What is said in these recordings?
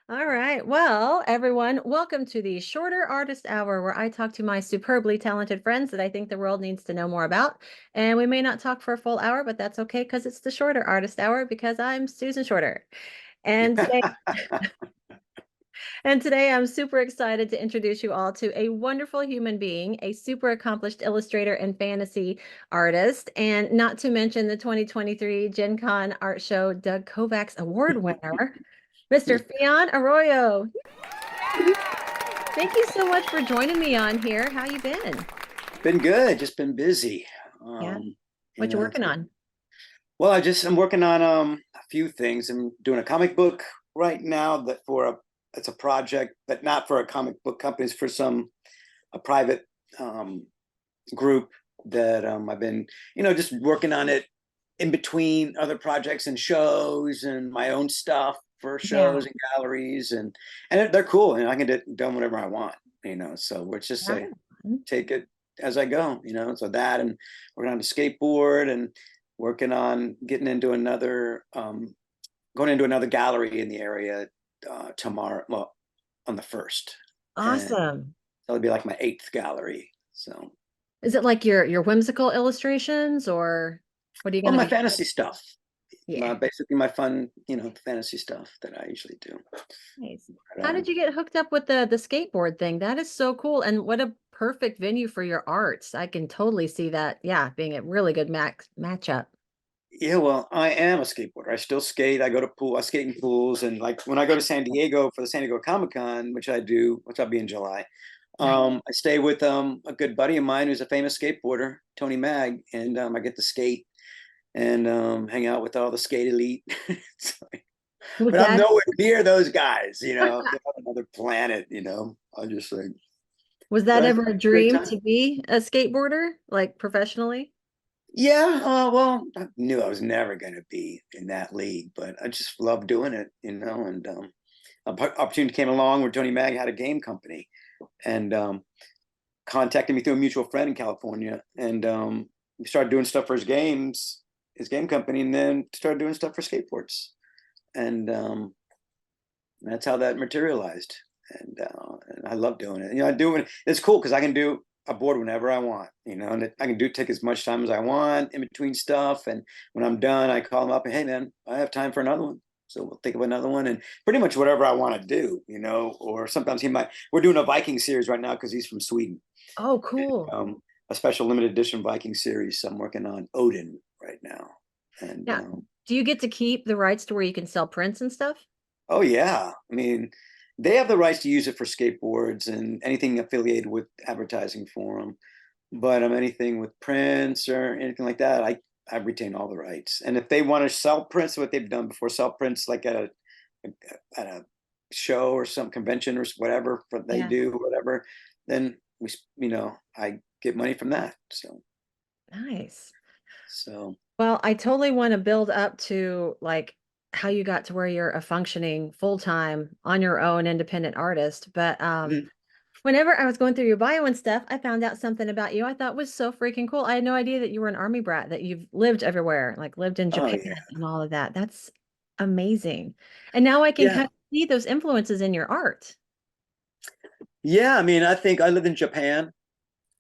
All right. Well, everyone, welcome to the Shorter Artist Hour, where I talk to my superbly talented friends that I think the world needs to know more about. And we may not talk for a full hour, but that's okay because it's the Shorter Artist Hour because I'm Susan Shorter. And today, and today I'm super excited to introduce you all to a wonderful human being, a super accomplished illustrator and fantasy artist, and not to mention the 2023 Gen Con Art Show Doug Kovacs Award winner, Mr. Fian Arroyo. Thank you so much for joining me on here. How you been? Been good, just been busy. Yeah. Um, What you working on? well, I'm working on a few things. I'm doing a comic book right now that it's a project, but not for a comic book company. It's for a private um group that I've been, just working on it in between other projects and shows and my own stuff for Yeah. shows and galleries and they're cool and I can do done whatever I want, so we're just Right. take it as I go, so that and working on the skateboard and working on getting into another going into another gallery in the area tomorrow, well, on the first, and Awesome. that'll be like my eighth gallery. So Is it like your whimsical illustrations or what are you well, gonna my be? fantasy stuff, Yeah. basically my fun, fantasy stuff that I usually do. Nice. But, How did you get hooked up with the skateboard thing? That is so cool. And what a perfect venue for your arts. I can totally see that. Yeah, being a really good matchup. yeah, well, I am a skateboarder. I still skate. I skate in pools, and like when I go to San Diego for the San Diego Comic Con, which I'll be in July. Nice. I stay with a good buddy of mine who's a famous skateboarder, Tony Mag, and I get to skate and hang out with all the skate elite. Was But I'm that nowhere near those guys, they're on another planet, I just like, was but that I ever think a it's a great dream time. to be a skateboarder, like professionally? Yeah, well, I knew I was never going to be in that league, but I just love doing it, and opportunity came along where Tony Mag had a game company and contacted me through a mutual friend in California, and we started doing stuff for his game company, and then started doing stuff for skateboards, and that's how that materialized. And I love doing it. I do it. It's cool because I can do a board whenever I want, and I can take as much time as I want in between stuff. And when I'm done, I call him up and, hey man, I have time for another one. So we'll think of another one and pretty much whatever I want to do, or sometimes we're doing a Viking series right now because he's from Sweden. Oh, And, cool. a special limited edition Viking series. So I'm working on Odin right now. And Yeah. Do you get to keep the rights to where you can sell prints and stuff? oh yeah, I mean, they have the rights to use it for skateboards and anything affiliated with advertising for them. But anything with prints or anything like that, I retain all the rights. And if they want to sell prints, what they've done before, sell prints like at a show or some convention or whatever they Yeah. do, whatever, then I get money from that. Nice. So Well, I totally want to build up to like how you got to where you're a functioning full-time on your own independent artist. But mhm. whenever I was going through your bio and stuff, I found out something about you I thought was so freaking cool. I had no idea that you were an army brat, that you've lived everywhere, like lived in Oh Japan yeah, and all of that. That's amazing. And now I can yeah, kind of see those influences in your art. yeah. I mean, I think I lived in Japan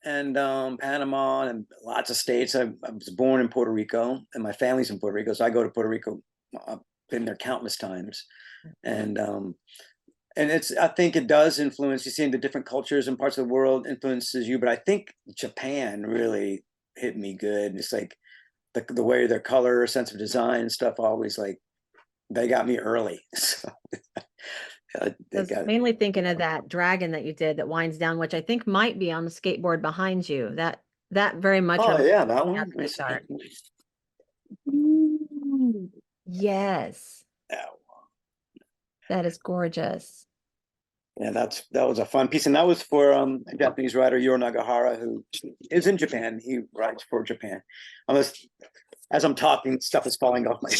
and Panama and lots of states. I was born in Puerto Rico, and my family's in Puerto Rico, so I go to Puerto Rico. I've been there countless times, and I think it does influence. You see, in the different cultures and parts of the world influences you, but I think Japan really hit me good. It's like the way their color, sense of design, and stuff always like they got me early. So I they was got. mainly thinking of that dragon that you did that winds down, which I think might be on the skateboard behind you. That very much Oh reminds yeah, that me of one. Let me Japanese see. art. Ooh, yes, Yeah, that is gorgeous. yeah, that was a fun piece, and that was for a Japanese writer, Yoro Nagahara, who is in Japan. He writes for Japan. Almost as I'm talking, stuff is falling off my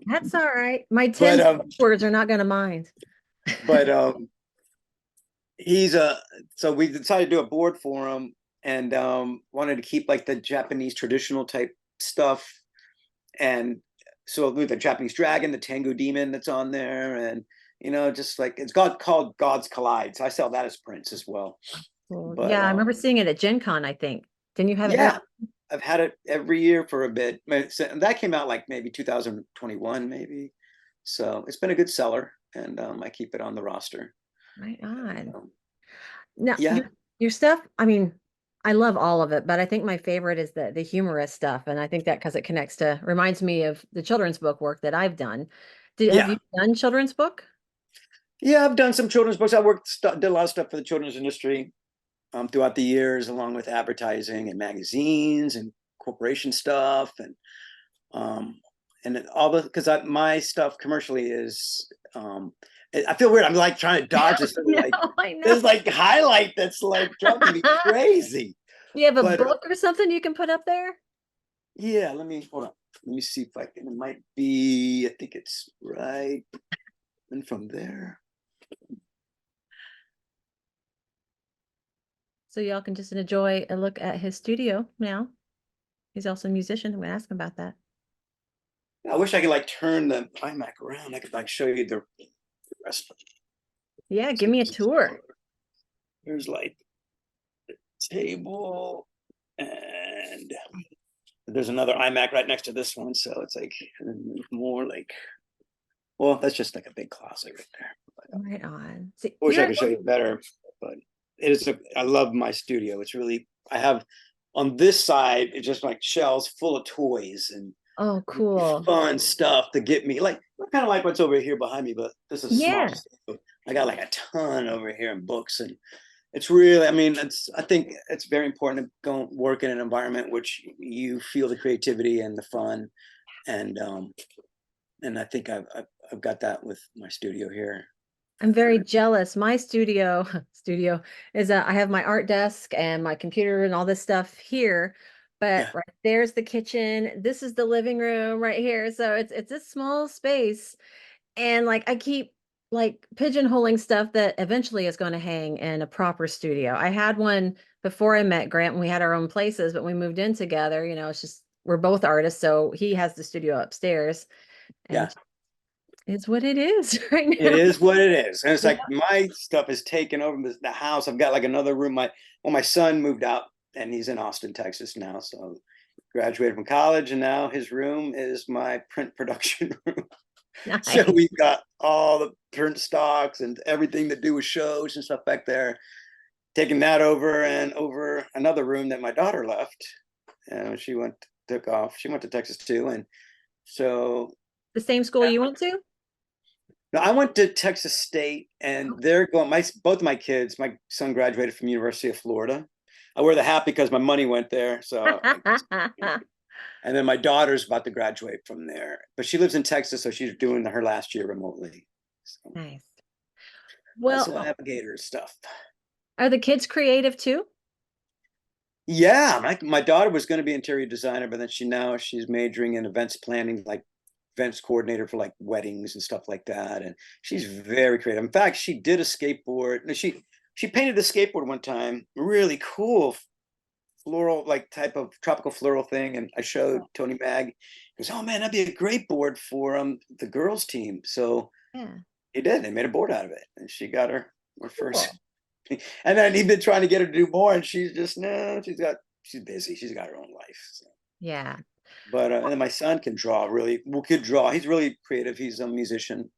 That's all right. My but 10 words are not going to mind. but he's a so we decided to do a board for him and wanted to keep like the Japanese traditional type stuff, and so with the Japanese dragon, the Tengu demon that's on there, and just like it's called God's Collide. So I sell that as prints as well. Well, But yeah, I remember seeing it at Gen Con, I think. Didn't you have it there? yeah, I've had it every year for a bit. That came out like maybe 2021, maybe. So it's been a good seller, and I keep it on the roster. Right And, on. Now, yeah, your stuff, I mean, I love all of it, but I think my favorite is the humorous stuff. And I think that because it connects to, reminds me of the children's book work that I've done. Have yeah, you done children's book? yeah. I've done some children's books. Did a lot of stuff for the children's industry throughout the years, along with advertising and magazines and corporation stuff, um, and all the because my stuff commercially is. I feel weird. I'm like trying to dodge this. No, Like I know. there's like highlight that's like driving me crazy. Do you have a But book or something you can put up there? yeah, let me hold on. Let me see if I can. It might be. I think it's right. And from there. So y'all can just enjoy a look at his studio now. He's also a musician. I'm gonna ask him about that. I wish I could like turn the iMac around. I could like show you the rest of it. Yeah, give So me a tour. here's like the table, and there's another iMac right next to this one. So it's like more like, well, that's just like a big closet right there. Right on. See, I wish I could show you better, but it is. I love my studio. It's really. I have on this side. It's just like shelves full of toys and oh, cool. fun stuff to get me like kind of like what's over here behind me, but this is small. Yeah. I got like a ton over here in books, and it's really, I mean, I think it's very important to go work in an environment which you feel the creativity and the fun, and I think I've got that with my studio here. I'm very jealous. My studio is I have my art desk and my computer and all this stuff here, but Yeah, right there's the kitchen. This is the living room right here. So it's a small space. And like I keep like pigeonholing stuff that eventually is going to hang in a proper studio. I had one before I met Grant when we had our own places, but we moved in together. It's just we're both artists, so he has the studio upstairs, yeah. and it's what it is right It now. is what it is, and it's Yeah. like my stuff is taken over the house. I've got like another room. My son moved out, and he's in Austin, Texas now. So graduated from college, and now his room is my print production room. So Nice. we've got all the print stocks and everything to do with shows and stuff back there. Taking that over and over another room that my daughter left. And took off. She went to Texas too, and so The same school you went to? no, I went to Texas State, and they're going. Both of my kids. My son graduated from University of Florida. I wear the hat because my money went there. So, and then my daughter's about to graduate from there, but she lives in Texas, so she's doing her last year remotely. So Nice. also Well, navigator stuff. are the kids creative too? Yeah, my daughter was going to be interior designer, but then she's majoring in events planning, like events coordinator for like weddings and stuff like that. And she's very creative. In fact, she did a skateboard. No, she painted a skateboard one time, really cool floral like type of tropical floral thing. And I showed Tony Mag. He goes, "Oh man, that'd be a great board for the girls team." So Yeah. he did. They made a board out of it, and she got her first. Cool. And then he's been trying to get her to do more, and she's just no. She's busy. She's got her own life. So. Yeah. But and then my son can draw really well, could draw. He's really creative. He's a musician,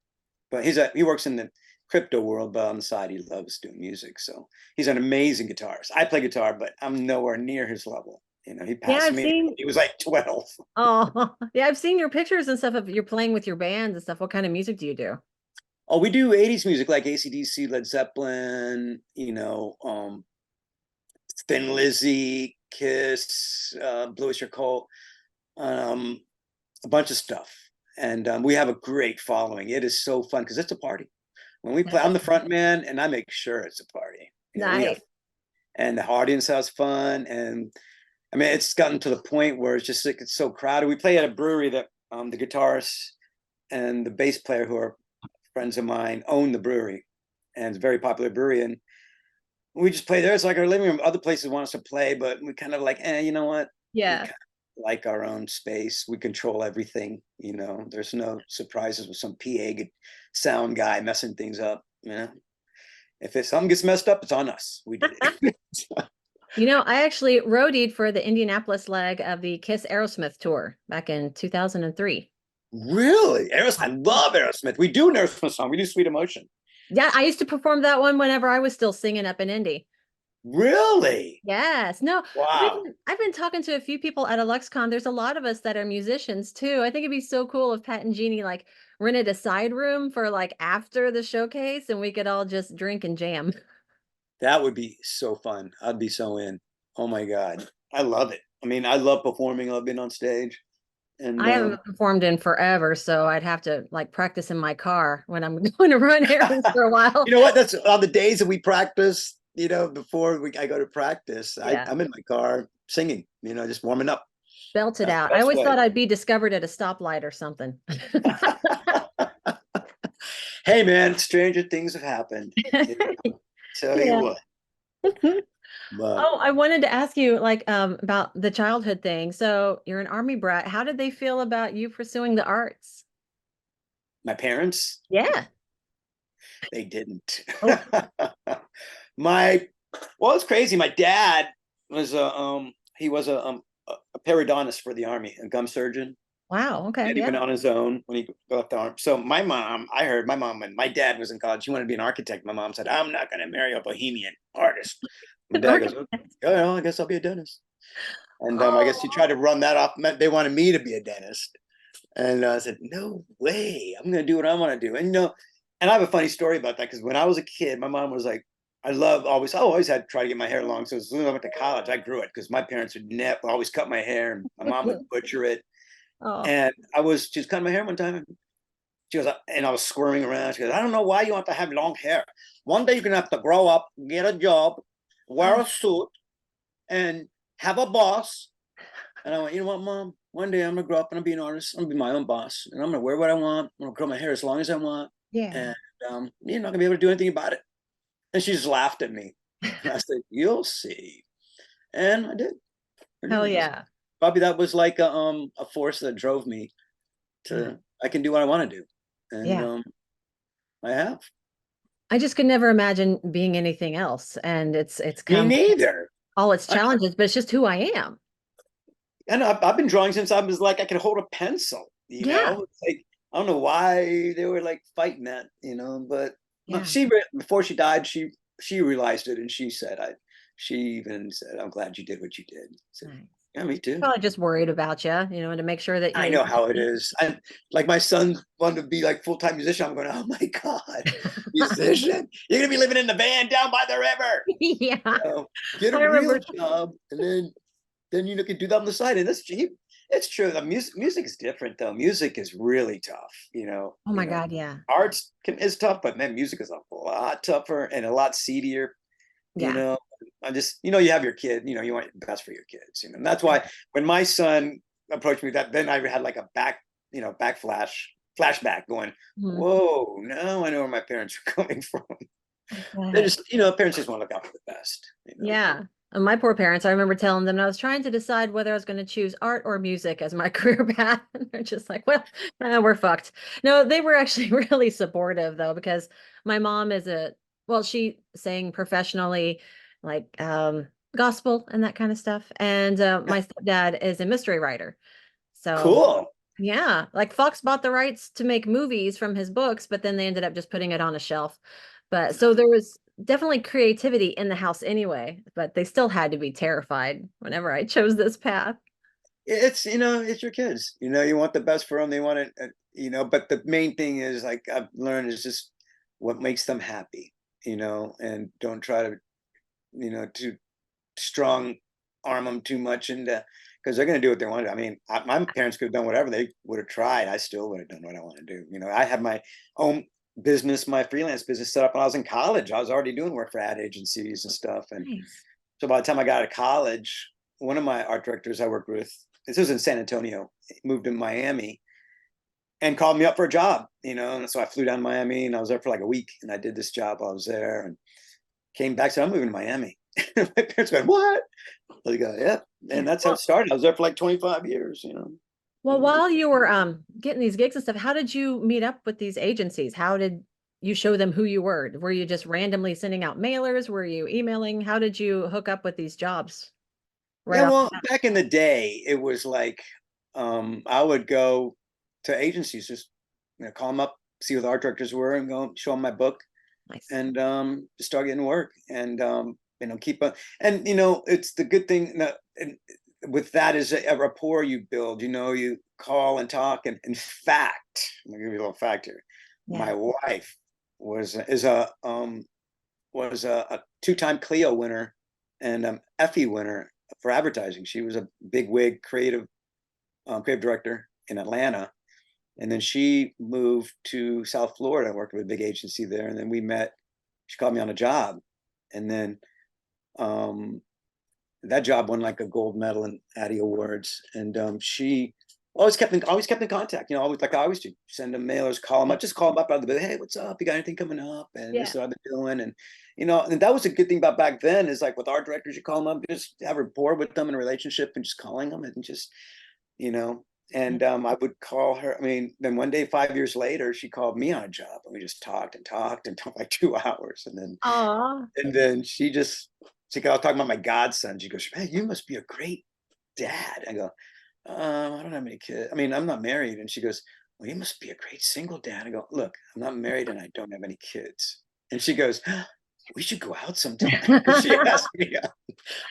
but he works in the crypto world, but on the side he loves doing music. So he's an amazing guitarist. I play guitar, but I'm nowhere near his level. He Yeah, passed I've me. seen He was like 12. oh yeah, I've seen your pictures and stuff of you're playing with your bands and stuff. What kind of music do you do? Oh, we do 80s music like AC/DC, Led Zeppelin, Thin Lizzy, Kiss, Blue Oyster Cult, um, a bunch of stuff. And we have a great following. It is so fun because it's a party. When we play, I'm the front man, and I make sure it's a party. We have, Nice. and the audience has fun. And I mean, it's gotten to the point where it's just like it's so crowded. We play at a brewery that the guitarist and the bass player, who are friends of mine, own the brewery, and it's a very popular brewery. And we just play there. It's like our living room. Other places want us to play, but we kind of like, you know what? We Yeah. kind like our own space. We control everything, you know. There's no surprises with some sound guy messing things up, you know. If something gets messed up, it's on us. We did it. You know, I actually roadied for the Indianapolis leg of the Kiss Aerosmith tour back in 2003. Really? Aerosmith. I love Aerosmith. We do an Aerosmith song. We do Sweet Emotion. Yeah, I used to perform that one whenever I was still singing up in Indy. Really? Yes. No, Wow. I've been talking to a few people at Illuxcon. There's a lot of us that are musicians too. I think it'd be so cool if Pat and Jeannie like rented a side room for like after the showcase and we could all just drink and jam. That would be so fun. I'd be so in. Oh my God. I love it. I mean, I love performing. I love being on stage. And I haven't performed in forever, so I'd have to like practice in my car when I'm going to run errands for a while. you know what? That's on the days that we practice, you know, I go to practice, Yeah. I'm in my car singing, you know, just warming up. Belt it That's out. the I best always way. thought I'd be discovered at a stoplight or something. Hey man, stranger things have happened. You know, tell you Yeah. what. But Oh, I wanted to ask you like about the childhood thing. So you're an army brat. How did they feel about you pursuing the arts? my parents, Yeah. they didn't. Oh, my well, it's crazy. My dad was he was a periodontist for the army, a gum surgeon. wow. Okay. And he Yeah. went on his own when he left the army. So my mom, I heard my mom when my dad was in college, he wanted to be an architect. My mom said, "I'm not going to marry a bohemian artist." My dad goes, "Oh, Architect. well, I guess I'll be a dentist." And I guess he tried Oh, to run that off. They wanted me to be a dentist, and I said, "No way! I'm going to do what I want to do." And you know, and I have a funny story about that because when I was a kid, my mom was like, I always had to try to get my hair long. So as soon as I went to college, I grew it because my parents would never always cut my hair, and my mom would butcher it. oh, And she was cutting my hair one time, and she goes, and I was squirming around. She goes, "I don't know why you want to have long hair. One day you're gonna have to grow up, get a job, wear oh, a suit, and have a boss." And I went, "You know what, Mom? One day I'm gonna grow up and I'm gonna be an artist. I'm gonna be my own boss, and I'm gonna wear what I want. I'm gonna grow my hair as long as I want, yeah. and you're not gonna be able to do anything about it." And she just laughed at me. And I said, "You'll see." And I did. I Hell did. yeah. Probably that was like a force that drove me Yeah. to I can do what I want to do, and Yeah. I have. I just could never imagine being anything else. And it's Me come neither. all its I, challenges, but it's just who I am. and I've been drawing since I was like I could hold a pencil. You Yeah. know, it's like I don't know why they were like fighting that. You know, but Yeah. before she died, she realized it, and she even said, "I'm glad you did what you did." I said, Nice. "Yeah, me too." Probably just worried about you, to make sure that I know how it is. I like my son wanted to be like full-time musician. I'm going, "Oh my God, musician! You're gonna be living in the van down by the river. Yeah. Get a I real remember. job, and then you can do that on the side." And that's cheap. It's true. The music is different though. Music is really tough. Oh my God, yeah. Is tough, but man, music is a lot tougher and a lot seedier. You Yeah. know, I just you have your kid. You want the best for your kids. And that's why when my son approached me, then I had like a flashback, going, Mhm. "Whoa, now I know where my parents are coming from." I They bet. just parents just want to look out for the best. Yeah. And my poor parents, I remember telling them I was trying to decide whether I was going to choose art or music as my career path. And they're just like, well, we're fucked. No, they were actually really supportive though, because my mom is she sang professionally, like gospel and that kind of stuff. And my stepdad is a mystery writer. So Cool. yeah, like Fox bought the rights to make movies from his books, but then they ended up just putting it on a shelf. But so there was definitely creativity in the house anyway, but they still had to be terrified whenever I chose this path. It's your kids. You want the best for them. They want it. But the main thing is like I've learned is just what makes them happy. And don't try to to strong arm them too much into because they're going to do what they want to do. I mean, my parents could have done whatever they would have tried. I still would have done what I want to do. I had my own business, my freelance business set up when I was in college. I was already doing work for ad agencies and stuff. And Nice. so by the time I got out of college, one of my art directors I worked with, this was in San Antonio, moved to Miami and called me up for a job, And so I flew down to Miami and I was there for like a week and I did this job while I was there and came back. So I'm moving to Miami. My parents went, what? I go, yeah. Yeah. And that's how it Well, started. I was there for like 25 years, you know. well, while you were getting these gigs and stuff, how did you meet up with these agencies? How did you show them who you were? Were you just randomly sending out mailers? Were you emailing? How did you hook up with these jobs right Yeah, off the well, bat? back in the day, it was like I would go to agencies, just call them up, see what the art directors were, and go show them my book, Nice. and just start getting work, and keep up. And it's the good thing that and with that is a rapport you build. You call and talk, and in fact, I'm gonna give you a little fact here. Yeah. My wife was a two-time Clio winner and Effie winner for advertising. She was a big wig creative director in Atlanta, and then she moved to South Florida and worked with a big agency there. And then we met. She called me on a job, and then um, that job won like a gold medal in Addy Awards. And she always kept in contact. Always like I always do, send them mailers, call them Yeah. up, just call them up out of the blue. Hey, what's up? You got anything coming up? And this Yeah. is what I've been doing. And and that was a good thing about back then is like with art directors, you call them up, just have rapport with them in a relationship, and just calling them and just you know. Yeah. And I would call her. I mean, then one day, 5 years later, she called me on a job, and we just talked and talked and talked like 2 hours, and then Aw. she got talking about my godson. She goes, "Man, you must be a great dad." I go, I don't have any kids. I mean, I'm not married." And she goes, "Well, you must be a great single dad." I go, "Look, I'm not married and I don't have any kids." And she goes, "We should go out sometime." Because she asked me out.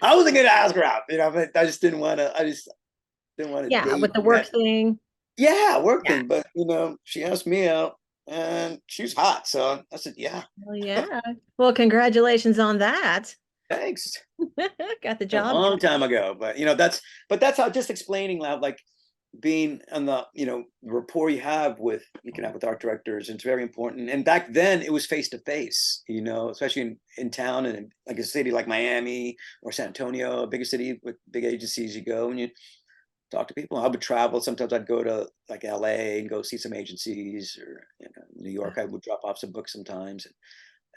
I wasn't going to ask her out, but I just didn't want to. I just didn't want to Yeah, date with the work that. thing. Yeah, work Yeah. thing. But she asked me out, and she was hot, so I said, "Yeah, Well, yeah. Well, congratulations on that. thanks." Got the A job long done. time ago, but that's how just explaining loud, like being on the rapport you can have with art directors. It's very important. And back then it was face to face, especially in town and in like a city like Miami or San Antonio, a bigger city with big agencies. You go and you talk to people. I would travel. Sometimes I'd go to like LA and go see some agencies, or New York. I would drop off some books sometimes,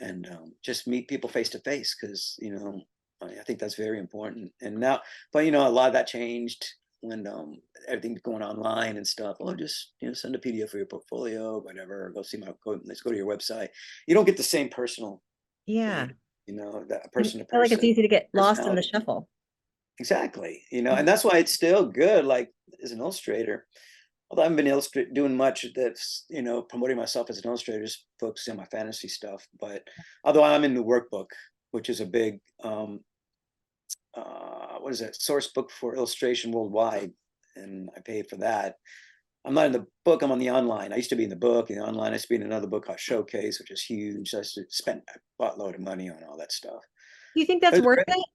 and just meet people face to face, because I think that's very important. And now, but a lot of that changed when everything's going online and stuff. Oh, just send a PDF for your portfolio, whatever. Or let's go to your website. You don't get the same personal Yeah. thing, that I person to feel like it's person easy to get lost in the personality. shuffle. Exactly, and that's why it's still good. Like as an illustrator, although I haven't been doing much that's promoting myself as an illustrator, just focusing on my fantasy stuff. But although I'm in the workbook, which is a big what is that, source book for illustration worldwide, and I pay for that. I'm not in the book, I'm on the online. I used to be in the book, and the online I used to be in another book called Showcase, which is huge. I used to spend a buttload of money on all that stuff. Do you think that's It's worth great. it?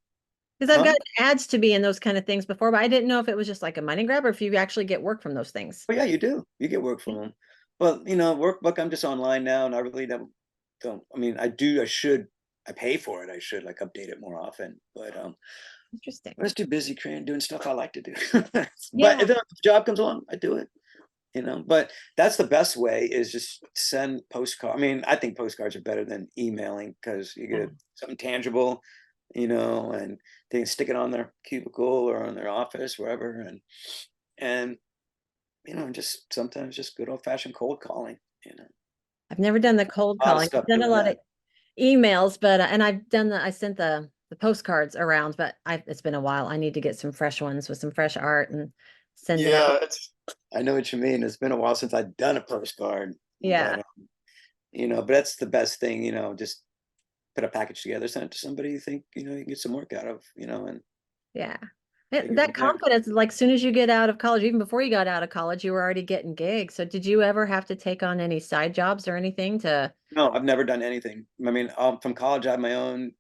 Because I've Huh? gotten ads to be in those kind of things before, but I didn't know if it was just like a money grab or if you actually get work from those things. Oh yeah, you do. You get work from them. Well, workbook, I'm just online now, and I really don't. I mean, I do. I should. I pay for it. I should like update it more often. But Interesting. I'm just too busy creating, doing stuff I like to do. But Yeah. if a job comes along, I do it. But that's the best way, is just send postcard. I mean, I think postcards are better than emailing, because you Yeah. get something tangible, and they can stick it on their cubicle or on their office, wherever, and just sometimes just good old fashioned cold calling. I've never done the cold A lot of calling. I've stuff done a doing lot of that. emails, but and I sent the postcards around, but it's been a while. I need to get some fresh ones with some fresh art and send it out. Yeah, I know what you mean. It's been a while since I've done a postcard, Yeah. but but that's the best thing. Just put a package together, send it to somebody you think you can get some work out of, and Yeah. take it from That there. confidence, like soon as you get out of college, even before you got out of college, you were already getting gigs. So did you ever have to take on any side jobs or anything to, No, I've never done anything. I mean, from college, I had my own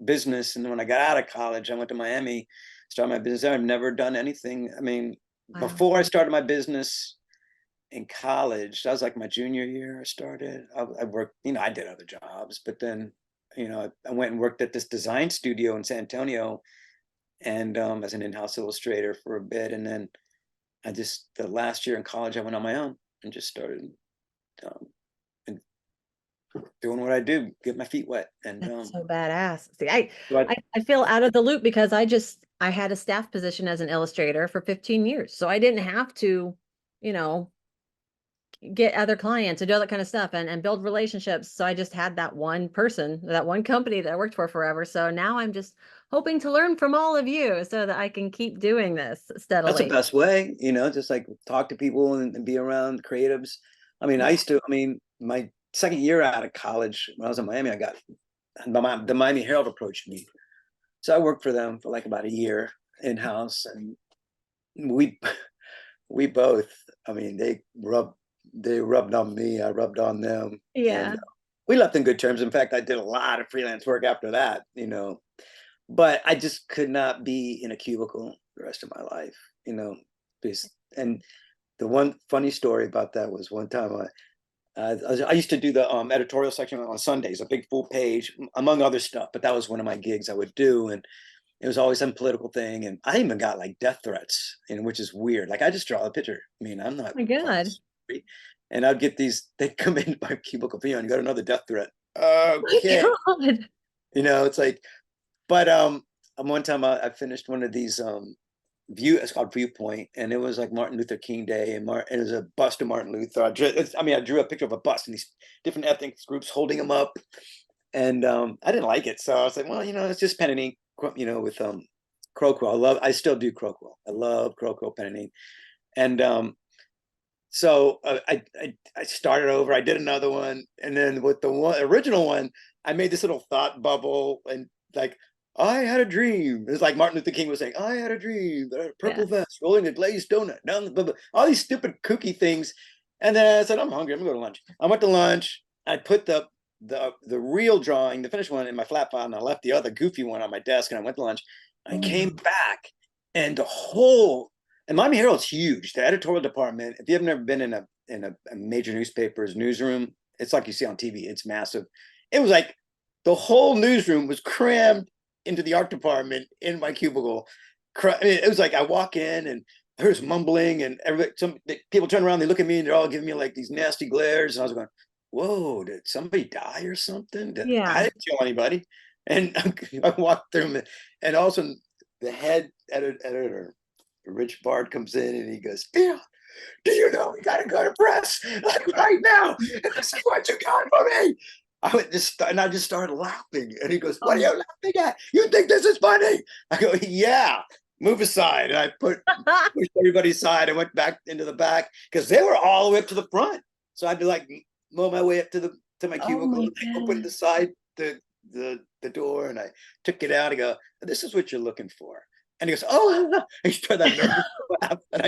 business, and then when I got out of college, I went to Miami, started my business there. I've never done anything. I mean, wow. before I started my business in college, that was like my junior year. I started. I worked. I did other jobs, but then, I went and worked at this design studio in San Antonio, and as an in-house illustrator for a bit, and then the last year in college, I went on my own and just started um, doing what I do, get my feet wet. And That's so badass. See, I, but I feel out of the loop because I had a staff position as an illustrator for 15 years. So I didn't have to, you know, get other clients and do all that kind of stuff and build relationships. So I just had that one person, that one company that I worked for forever. So now I'm just hoping to learn from all of you so that I can keep doing this that's the steadily. best way, just like talk to people and be around creatives. I mean, Yeah. my second year out of college, when I was in Miami, the Miami Herald approached me. So I worked for them for like about a year in-house, and we we both, I mean, they rubbed on me, I rubbed on them, and Yeah. we left in good terms. In fact, I did a lot of freelance work after that, but I just could not be in a cubicle the rest of my life, you know. And the one funny story about that was one time I used to do the editorial section on Sundays, a big full page, among other stuff. But that was one of my gigs I would do, and it was always some political thing. And I even got like death threats, which is weird. Like I just draw a picture. I mean, I'm not Oh my God. and I'd get these. They'd come in my cubicle, Fian, got another death threat. Oh Okay, my God. it's like. But one time I finished one of these it's called Viewpoint, and it was like Martin Luther King Day, and it was a bust of Martin Luther. I drew a picture of a bust and these different ethnic groups holding him up, and I didn't like it, so I was like, well, it's just pen and ink, with Crow. I still do Crow. I love Crow pen and ink, and so I started over. I did another one, and then with the original one, I made this little thought bubble, and like I had a dream. It's like Martin Luther King was saying, I had a dream, a Yeah. purple vest, rolling a glazed donut down the blah, blah, all these stupid kooky things. And then I said, I'm hungry. I'm gonna go to lunch. I went to lunch. I put the real drawing, the finished one, in my flat file, and I left the other goofy one on my desk. And I went to lunch. I came back, and Miami Herald's huge. The editorial department. If you've never been in a major newspaper's newsroom, it's like you see on TV. It's massive. It was like the whole newsroom was crammed into the art department in my cubicle. It was like I walk in and there's mumbling, and some people turn around, they look at me, and they're all giving me like these nasty glares, and I was going, "Whoa, did somebody die or something? I Yeah. didn't kill anybody." And I walked through, and also the head editor, Rich Bard, comes in and he goes, "Yeah, do you know we got to go to press like right now? And this is what you got for me." I just started laughing, and he goes, "What are you Oh. laughing at? You think this is funny?" I go, "Yeah, move aside." And I pushed everybody aside. I went back into the back because they were all the way up to the front. So I had to like mow my way up to my Oh cubicle. my And I opened God. the side the door, and I took it out. I go, "This is what you're looking for." And he goes, "Oh," he started that nervous laugh, and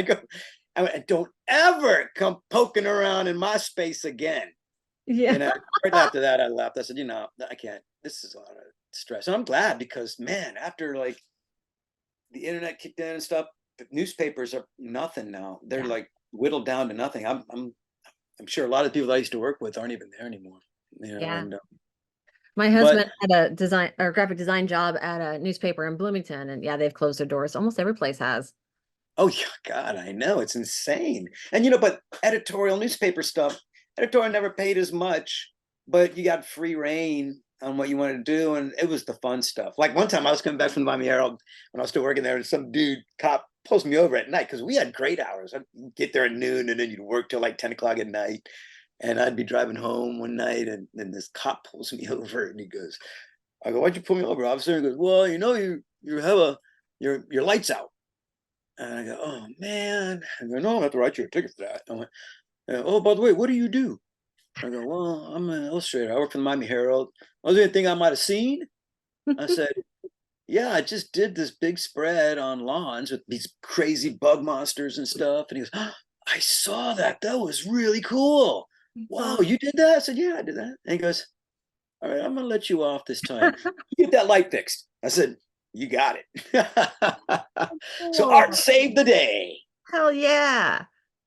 I went, "Don't ever come poking around in my space again." Yeah. And right after that, I left. I said, I can't. This is a lot of stress. And I'm glad because, man, after like the internet kicked in and stuff, the newspapers are nothing now. They're Yeah. like whittled down to nothing. I'm sure a lot of people I used to work with aren't even there anymore. Yeah. And My but husband had a design or graphic design job at a newspaper in Bloomington, and yeah, they've closed their doors. Almost every place has. oh yeah, God, I know it's insane. And but editorial newspaper stuff, editorial never paid as much, but you got free reign on what you wanted to do, and it was the fun stuff. Like one time, I was coming back from the Miami Herald when I was still working there, and some cop pulls me over at night because we had great hours. I'd get there at noon, and then you'd work till like 10 o'clock at night. And I'd be driving home one night, and then this cop pulls me over, and he goes, "I go, why'd you pull me over, officer?" And he goes, "Well, you have your lights out." And I go, "Oh man." I go, "No, I have to write you a ticket for that." I went, "Oh, by the way, what do you do?" I go, "Well, I'm an illustrator. I work for the Miami Herald." Was there anything I might have seen? I said, "Yeah, I just did this big spread on lawns with these crazy bug monsters and stuff." And he goes, "Oh, I saw that. That was really cool. Wow, So you did that?" I said, "Yeah, I did that." And he goes, "All right, I'm gonna let you off this time. You get that light fixed." I said, "You got it." So art cool. saved the day. Hell yeah.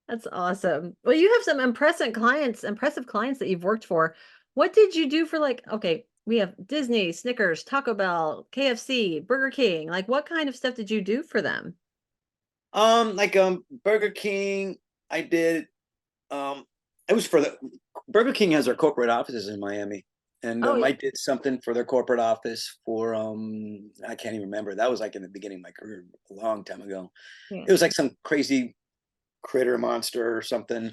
That's awesome. Well, you have some impressive clients that you've worked for. What did you do for like, okay, we have Disney, Snickers, Taco Bell, KFC, Burger King. Like what kind of stuff did you do for them? Like Burger King, I did. Um, it was for the Burger King has their corporate offices in Miami, and Oh, I did something for their corporate office for I can't even remember. That was like in the beginning of my career, a long time ago. yeah, It was like some crazy critter monster or something.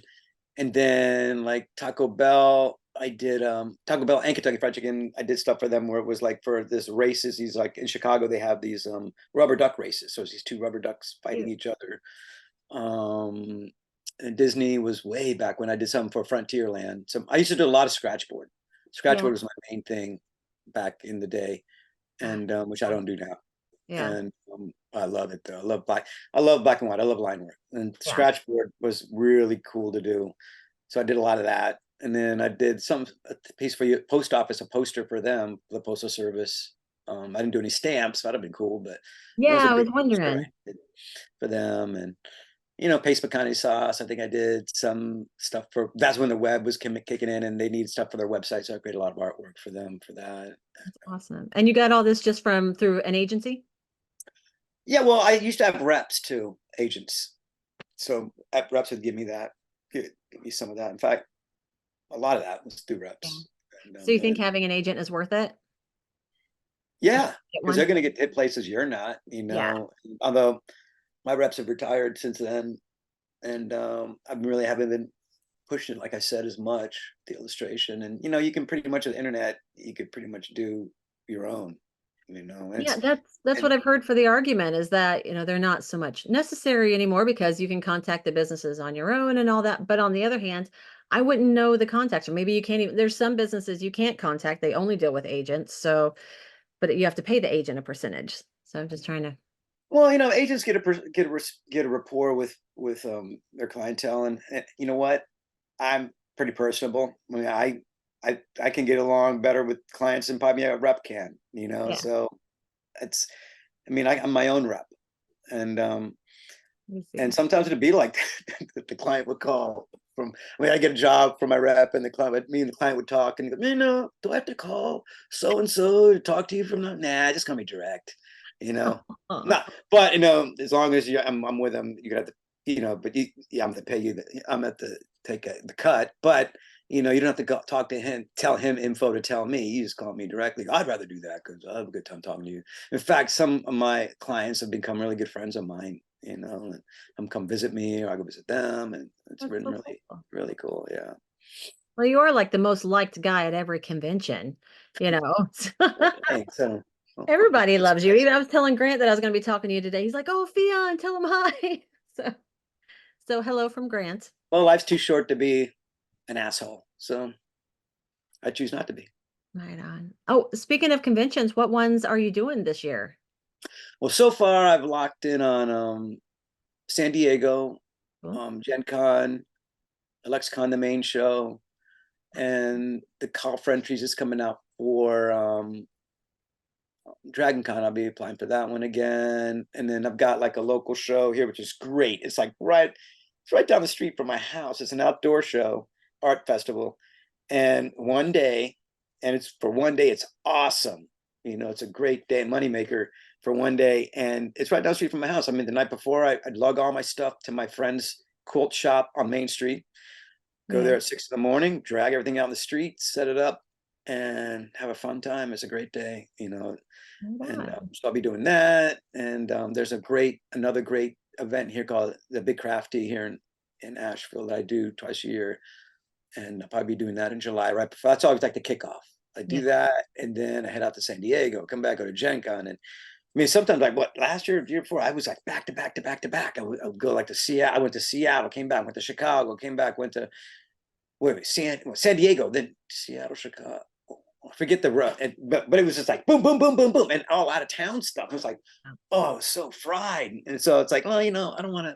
And then like Taco Bell, I did Taco Bell and Kentucky Fried Chicken. I did stuff for them where it was like for this races. These like in Chicago, they have these rubber duck races. So it's these two rubber ducks fighting cute. each other. Um, and Disney was way back when I did something for Frontierland. So I used to do a lot of scratchboard. Yeah. Scratchboard was my main thing back in the day, Ah, and which I don't do now. yeah. And I love it though. I love black and white. I love line work. And Yeah. scratchboard was really cool to do. So I did a lot of that. And then I did a piece for you, post office, a poster for them, the postal service. I didn't do any stamps. That'd have been cool, but it was Yeah, a I big was poster I wondering. did for them. And paste pecani sauce. I think I did some stuff for. That's when the web was kicking in, and they needed stuff for their website. So I created a lot of artwork for them for that. That's awesome. And you got all this just from through an agency? Yeah, well, I used to have reps too, agents. So reps would give me some of that. In fact, a lot of that was through Yeah. reps. And, So you think having an agent is worth it? yeah, Get because they're one? going to get hit places you're not. Yeah. Although my reps have retired since then, and I really haven't been pushing it, like I said, as much the illustration. And you can pretty much with the internet, you could pretty much do your own. And Yeah, it's that's and what I've heard for the argument is that, they're not so much necessary anymore because you can contact the businesses on your own and all that. But on the other hand, I wouldn't know the contacts, or maybe you can't even, there's some businesses you can't contact. They only deal with agents. So, but you have to pay the agent a percentage. So I'm just trying to, well, agents get a rapport with their clientele, and you know what? I'm pretty personable. I mean, I can get along better with clients than probably a rep can. yeah. So it's. I mean, I'm my own rep, and Let me and see. sometimes it'd be like the client would call from. I mean, I get a job from my rep, and me and the client would talk, and he goes, "No, do I have to call so and so to talk to you from the? Nah, just call me direct." You know, Oh, not, but as long as I'm with them, you got to, but yeah, I'm to pay you. I'm at the take the cut, but you don't have to go talk to him, tell him info to tell me. You just call me directly. I'd rather do that because I have a good time talking to you. In fact, some of my clients have become really good friends of mine. And come visit me, or I go visit them, and it's that's been so really, cool. really cool. Yeah. Well, you are like the most liked guy at every convention, you know. Well, thanks. Everybody That's loves you. nice. Even I was telling Grant that I was going to be talking to you today. He's like, "Oh, Fion, tell him hi." So, so hello from Grant. Well, life's too short to be an asshole, so I choose not to be. Right on. Oh, speaking of conventions, what ones are you doing this year? Well, so far I've locked in on San Diego, Cool. GenCon, Illuxcon, the main show, and the call for entries is coming out for Dragon Con. I'll be applying for that one again. And then I've got like a local show here, which is great. It's right down the street from my house. It's an outdoor show, art festival. And one day, and it's for one day, it's awesome. It's a great day, moneymaker for one day. And it's right down the street from my house. I mean, the night before, I'd lug all my stuff to my friend's quilt shop on Main Street, go Yeah. there at 6 in the morning, drag everything out in the street, set it up, and have a fun time. It's a great day. Right And on. so I'll be doing that. And there's another great event here called the Big Crafty here in Asheville that I do twice a year. And I'll probably be doing that in July, right before. That's always like the kickoff. I do Yeah. that, and then I head out to San Diego, come back, go to Gen Con. And I mean, sometimes like what last year, the year before, I was like back to back to back to back. I would go like to Seattle. I went to Seattle, came back, went to Chicago, came back, went to San Diego, then Seattle, Chicago. I forget the road, but it was just like boom, boom, boom, boom, boom, and all out of town stuff. It was like, oh, it was so fried, and so it's like, well, I don't want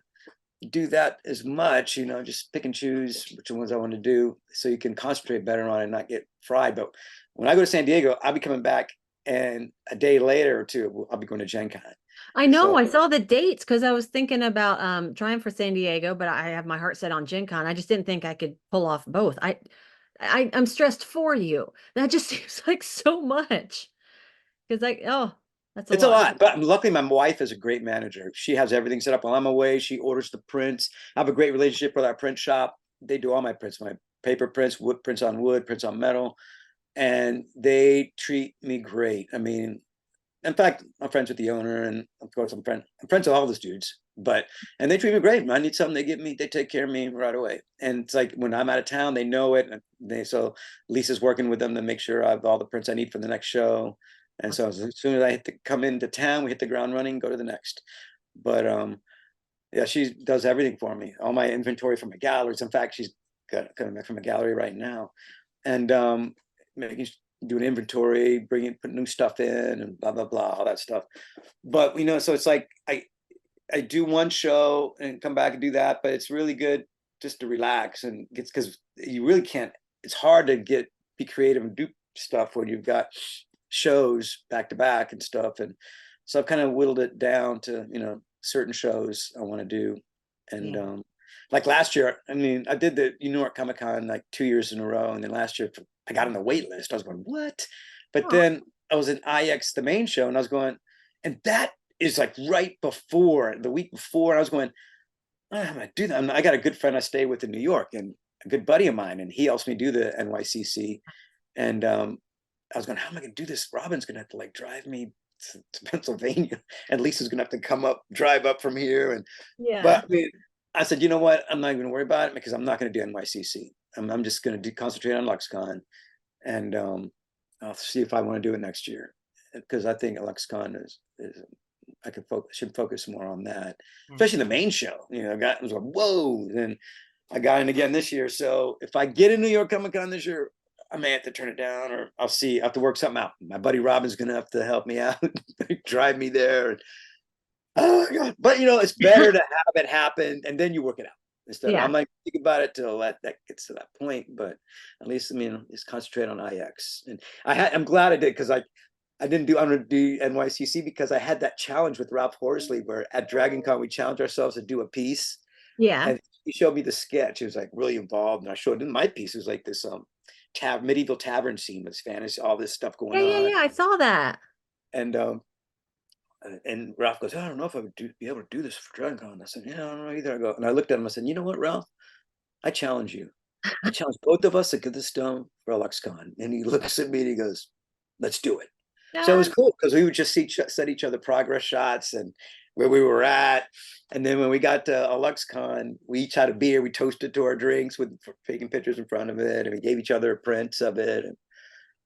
to do that as much. Just pick and choose which ones I want to do, so you can concentrate better on it and not get fried. But when I go to San Diego, I'll be coming back, and a day later or two, I'll be going to Gen Con. I know. So I saw the dates because I was thinking about trying for San Diego, but I have my heart set on Gen Con. I just didn't think I could pull off both. I'm stressed for you. That just seems like so much. Because like, oh, that's a it's a lot. lot, but luckily my wife is a great manager. She has everything set up while I'm away. She orders the prints. I have a great relationship with our print shop. They do all my prints. My paper prints, wood prints on wood, prints on metal, and they treat me great. I mean, in fact, I'm friends with the owner, and of course, I'm friends with all those dudes. And they treat me great. When I need something, they take care of me right away. And it's like when I'm out of town, they know it. And so Lisa's working with them to make sure I have all the prints I need for the next show. And so as soon as I hit come into town, we hit the ground running, go to the next. But yeah, she does everything for me. All my inventory from my galleries. In fact, she's coming back from a gallery right now, and making do an inventory, put new stuff in, and blah blah blah, all that stuff. But so it's like I do one show and come back and do that, but it's really good just to relax and get, because you really can't. It's hard to be creative and do stuff when you've got shows back to back and stuff. And so I've kind of whittled it down to certain shows I want to do. And like last year, I mean, I did the New York Comic Con like 2 years in a row, and then last year I got on the wait list. I was going, what? But then I was in IX, the main show, and I was going, and that is like right before, the week before, I was going, oh, I'm gonna do that. I got a good friend I stay with in New York, and a good buddy of mine, and he helps me do the NYCC. And I was going, how am I gonna do this? Robin's gonna have to like drive me to Pennsylvania, and Lisa's gonna have to drive up from here. And but I mean, I said, you know what? I'm not even gonna worry about it, because I'm not gonna do NYCC. I'm just gonna concentrate on Illuxcon, and I'll see if I want to do it next year, because I think Illuxcon is should focus more on that, especially the main show. I was like, whoa. Then I got in again this year. So if I get a New York Comic Con this year, I may have to turn it down, or I'll see. I have to work something out. My buddy Robin's gonna have to help me out, drive me there. Oh my God. But it's better to have it happen and then you work it out. Instead of, I'm like, think about it till that gets to that point. But at least, I mean, just concentrate on IX. And I'm glad I did, because I'm gonna do NYCC, because I had that challenge with Ralph Horsley, where at Dragon Con we challenged ourselves to do a piece. Yeah. And he showed me the sketch. He was like really involved, and I showed him my piece. It was like this medieval tavern scene with fantasy, all this stuff going on. Yeah, I saw that. And Ralph goes, I don't know if I would be able to do this for Dragon Con. I said, yeah, I don't know either. I go, and I looked at him. I said, you know what, Ralph? I challenge you. I challenge both of us to get this done for Illuxcon. And he looks at me and he goes, let's do it. So it was cool, because we would just set each other progress shots and where we were at. And then when we got to Illuxcon, we each had a beer. We toasted to our drinks with taking pictures in front of it, and we gave each other prints of it.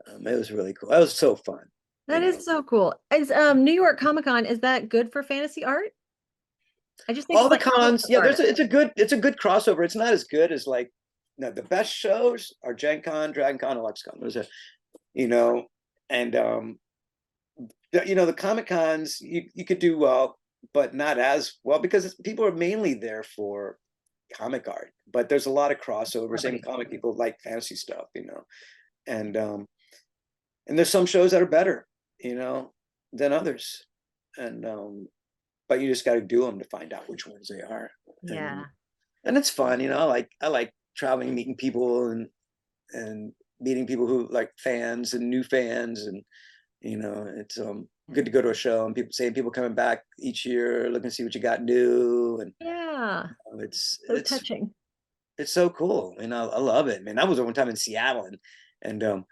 And it was really cool. That was so fun. That is so cool. Is New York Comic Con, is that good for fantasy art? I just think all the like cons, yeah, it's a good crossover. It's not as good as like the best shows are GenCon, Dragon Con, Illuxcon. Those are, and the Comic Cons you could do well, but not as well, because people are mainly there for comic art. But there's a lot of crossover. Same comic people like fantasy stuff, and there's some shows that are better, than others, and but you just got to do them to find out which ones they are. Yeah. And it's fun, I like traveling, meeting people, and meeting people who like fans and new fans, and it's good to go to a show and people coming back each year looking to see what you got new. And it's touching. It's so cool. I love it, man. I was one time in Seattle, and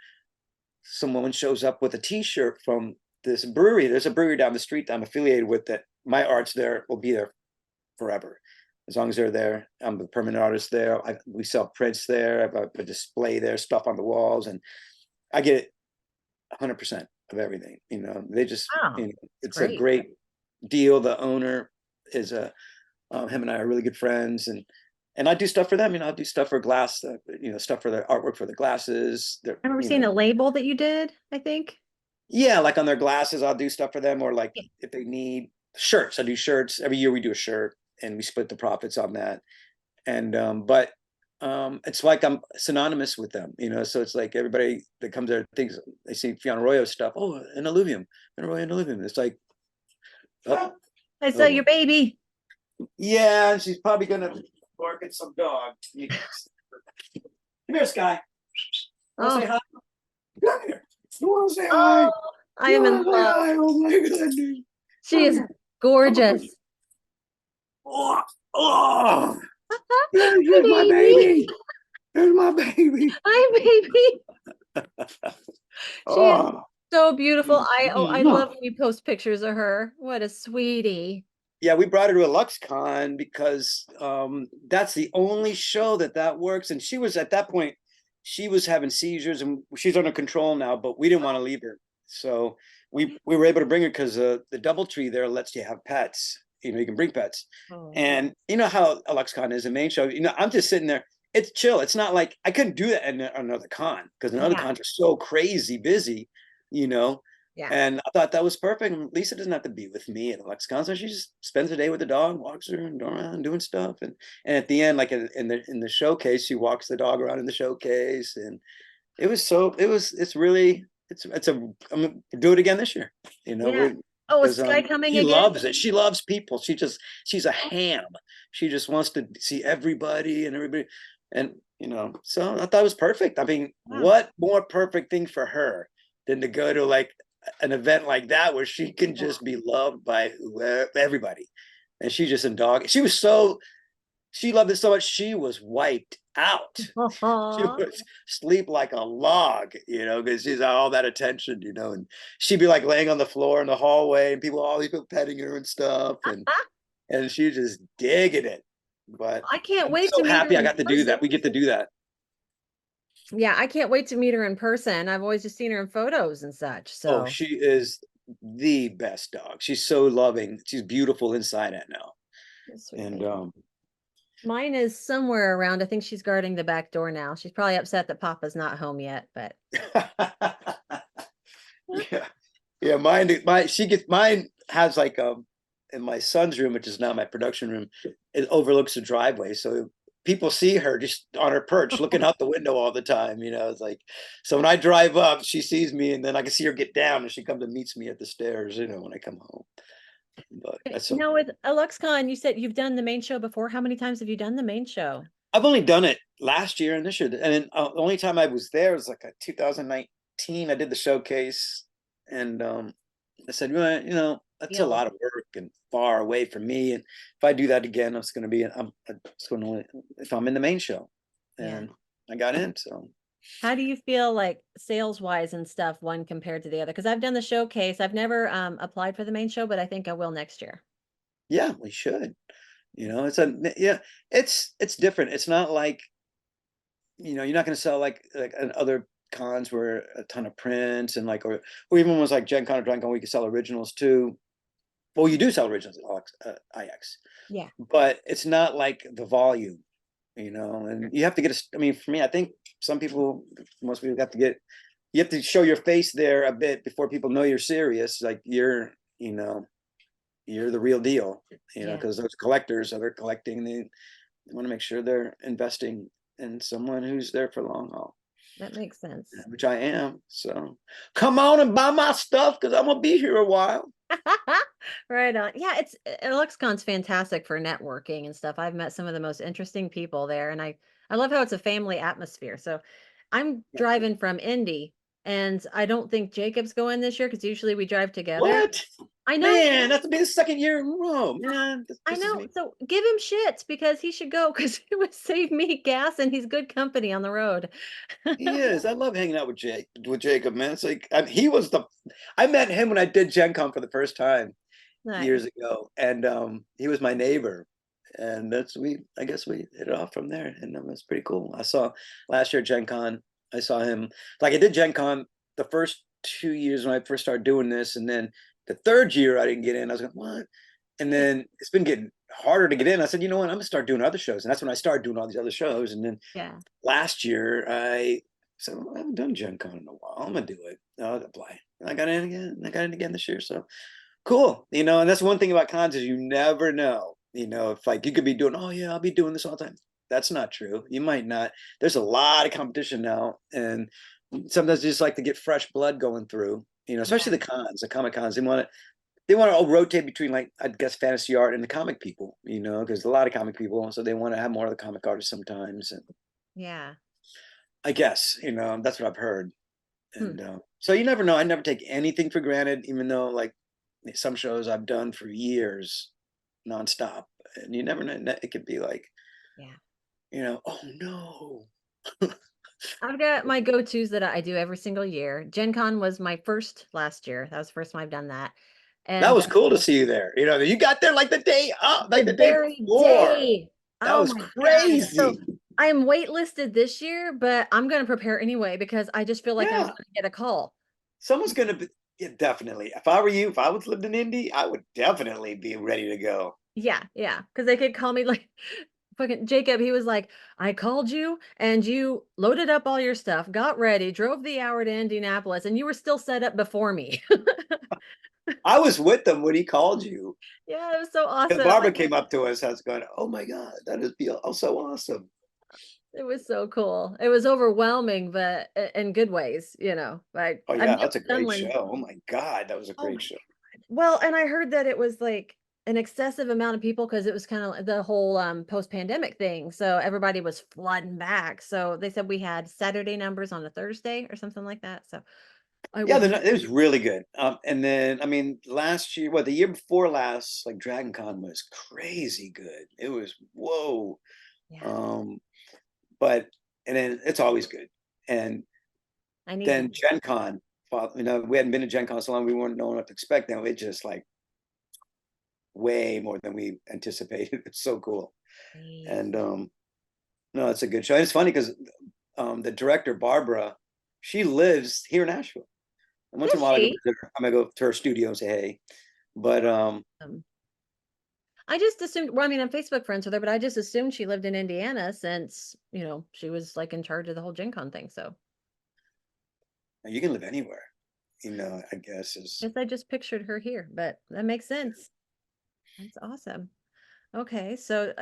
some woman shows up with a T-shirt from this brewery. There's a brewery down the street that I'm affiliated with, that my art's there will be there forever, as long as they're there. I'm a permanent artist there. We sell prints there. I have a display there, stuff on the walls, and I get 100% of everything. They just, it's great. A great deal. The owner is him and I are really good friends, and I do stuff for them. I'll do stuff for glass, stuff for their artwork for the glasses. I remember seeing a label that you did, I think. Yeah, like on their glasses, I'll do stuff for them, or like if they need shirts, I do shirts. Every year we do a shirt, and we split the profits on that. And but it's like I'm synonymous with them, so it's like everybody that comes there thinks they see Fian Arroyo stuff. Oh, an alluvium, an Arroyo, an alluvium. It's like, I saw your baby. Yeah, and she's probably gonna bark at some dog. Come here, Sky. Want to say hi? Come here. You want to say hi? I am in love. Oh my goodness. She is gorgeous. Oh, there's my baby. There's my baby. Hi, baby. She is Oh. so beautiful. I love when you post pictures of her. What a sweetie. Yeah, we brought her to a LuxCon because that's the only show that works. And she was at that point, she was having seizures and she's under control now, but we didn't want to leave her. So we were able to bring her because the DoubleTree there lets you have pets. You can bring pets. Oh, And you know how LuxCon is the main show. I'm just sitting there. It's chill. It's not like I couldn't do that in another con because another yeah, cons are so crazy busy, you know. yeah, And I thought that was perfect. And Lisa doesn't have to be with me at Illuxcon, so she just spends the day with the dog, walks her and going around doing stuff. And at the end, like in the showcase, she walks the dog around in the showcase, and it's a I'm gonna do it again this year. yeah. We're Oh, is because Sky coming she again? loves it. She loves people. She's a ham. She just wants to see everybody and everybody, and so I thought it was perfect. I mean, Wow. what more perfect thing for her than to go to like an event like that where she can Yeah. just be loved by everybody. And she just in dog. She loved it so much she was wiped out. She Aw. would sleep like a log, because she's all that attention, and she'd be like laying on the floor in the hallway and all these people petting her and stuff, and she just digging it. But I can't I'm wait to so meet her happy I in got to do person. that. We get to do that. Yeah, I can't wait to meet her in person. I've always just seen her in photos and such. Oh, So she is the best dog. She's so loving. She's beautiful inside out now. sweet And baby. Mine is somewhere around. I think she's guarding the back door now. She's probably upset that Papa's not home yet, but yeah. Yeah, mine has like in my son's room, which is now my production room, it overlooks the driveway. So people see her just on her perch looking out the window all the time. It's like, so when I drive up, she sees me and then I can see her get down and she comes and meets me at the stairs, when I come home. But that's so now cool. with Illuxcon, you said you've done the main show before. How many times have you done the main show? I've only done it last year and this year. And then, the only time I was there was like a 2019. I did the showcase and I said, well, that's a Feel lot of work and far away from me. And if I do that again, it's going to be, it's going to, if I'm in the main show, yeah. and I got in. So How do you feel like sales wise and stuff, one compared to the other? Because I've done the showcase. I've never applied for the main show, but I think I will next year. yeah, we should, yeah, it's different. It's not like, you're not going to sell like an other cons where a ton of prints and like, or even ones like GenCon or DragonCon, we can sell originals too. Well, you do sell originals at IX, Yeah. but it's not like the volume, and you have to get I mean, for me, I think most people you have to show your face there a bit before people know you're serious. Like you're the real deal, Yeah. because those collectors that are collecting, they want to make sure they're investing in someone who's there for long haul, That makes sense. which I am. So come on and buy my stuff because I'm gonna be here a while. Right on. Yeah, LuxCon's fantastic for networking and stuff. I've met some of the most interesting people there, and I love how it's a family atmosphere. So I'm driving from Indy, and I don't think Jacob's going this year because usually we drive together. What? I know, Man, that's be the second year in a row, man. This I pisses know. me. So give him shit because he should go because it would save me gas and he's good company on the road. He is. I love hanging out with Jacob, man. It's like I met him when I did Gen Con for the first time Nice. years ago, and he was my neighbor, and I guess we hit it off from there, and it was pretty cool. I saw last year at Gen Con, I saw him like I did Gen Con the first 2 years when I first started doing this, and then the third year I didn't get in. I was like, what? And Yeah. then it's been getting harder to get in. I said, you know what? I'm gonna start doing other shows, and that's when I started doing all these other shows, and then Yeah. last year I said, well, I haven't done Gen Con in a while. I'm gonna do it. I'll apply. And I got in again. And I got in again this year. So cool. And that's one thing about cons is you never know. If like you could be doing, oh yeah, I'll be doing this all the time. That's not true. You might not. There's a lot of competition now. And sometimes you just like to get fresh blood going through, especially Yeah. the comic cons. They want to rotate between like I guess fantasy art and the comic people, because a lot of comic people, so they want to have more of the comic artists sometimes. And Yeah. I guess, that's what I've heard. Hmm. And so you never know. I never take anything for granted, even though like some shows I've done for years nonstop. And you never know. It could be like, Yeah. oh no. I've got my go-tos that I do every single year. Gen Con was my first last year. That was the first time I've done that. That And was cool to see you there. You know, you got there like the day up, like the the day very before. day. That Oh was my God. So crazy. I am waitlisted this year, but I'm going to prepare anyway because I just feel like I'm Yeah. going to get a call. Someone's gonna be, yeah, definitely. If I were you, if I was lived in Indy, I would definitely be ready to go. Yeah, yeah. Because they could call me like fucking Jacob. He was like, I called you and you loaded up all your stuff, got ready, drove the hour to Indianapolis, and you were still set up before me. I was with them when he called you. Yeah, it was so Because awesome. Barbara came up to us, I was going, "Oh my God, that is so awesome." It was so cool. It was overwhelming, but in good ways, Like Oh I've yeah, never that's a done great show. one. Oh my God, that was a Oh great my show. God. Well, and I heard that it was like an excessive amount of people because it was kind of the whole post-pandemic thing. So everybody was flooding back. So they said we had Saturday numbers on a Thursday or something like that. So I Yeah, was it was really good. And then I mean, last year, the year before last, like Dragon Con was crazy good. It was whoa. yeah, Um, but and then it's always good. And I need to. then Gen Con, we hadn't been to Gen Con so long, we weren't knowing what to expect. Now it just like way more than we anticipated. It's so cool. Please. And no, it's a good show. And it's funny because the director Barbara, she lives here in Nashville. And once in Is a while I go she? visit her. I'm gonna go to her studio and say hey. But Um, I just assumed, well, I mean, I'm Facebook friends with her, but I just assumed she lived in Indiana since, she was like in charge of the whole Gen Con thing. So you can live anywhere, I guess is guess I just pictured her here, but that makes sense. That's awesome. Okay, so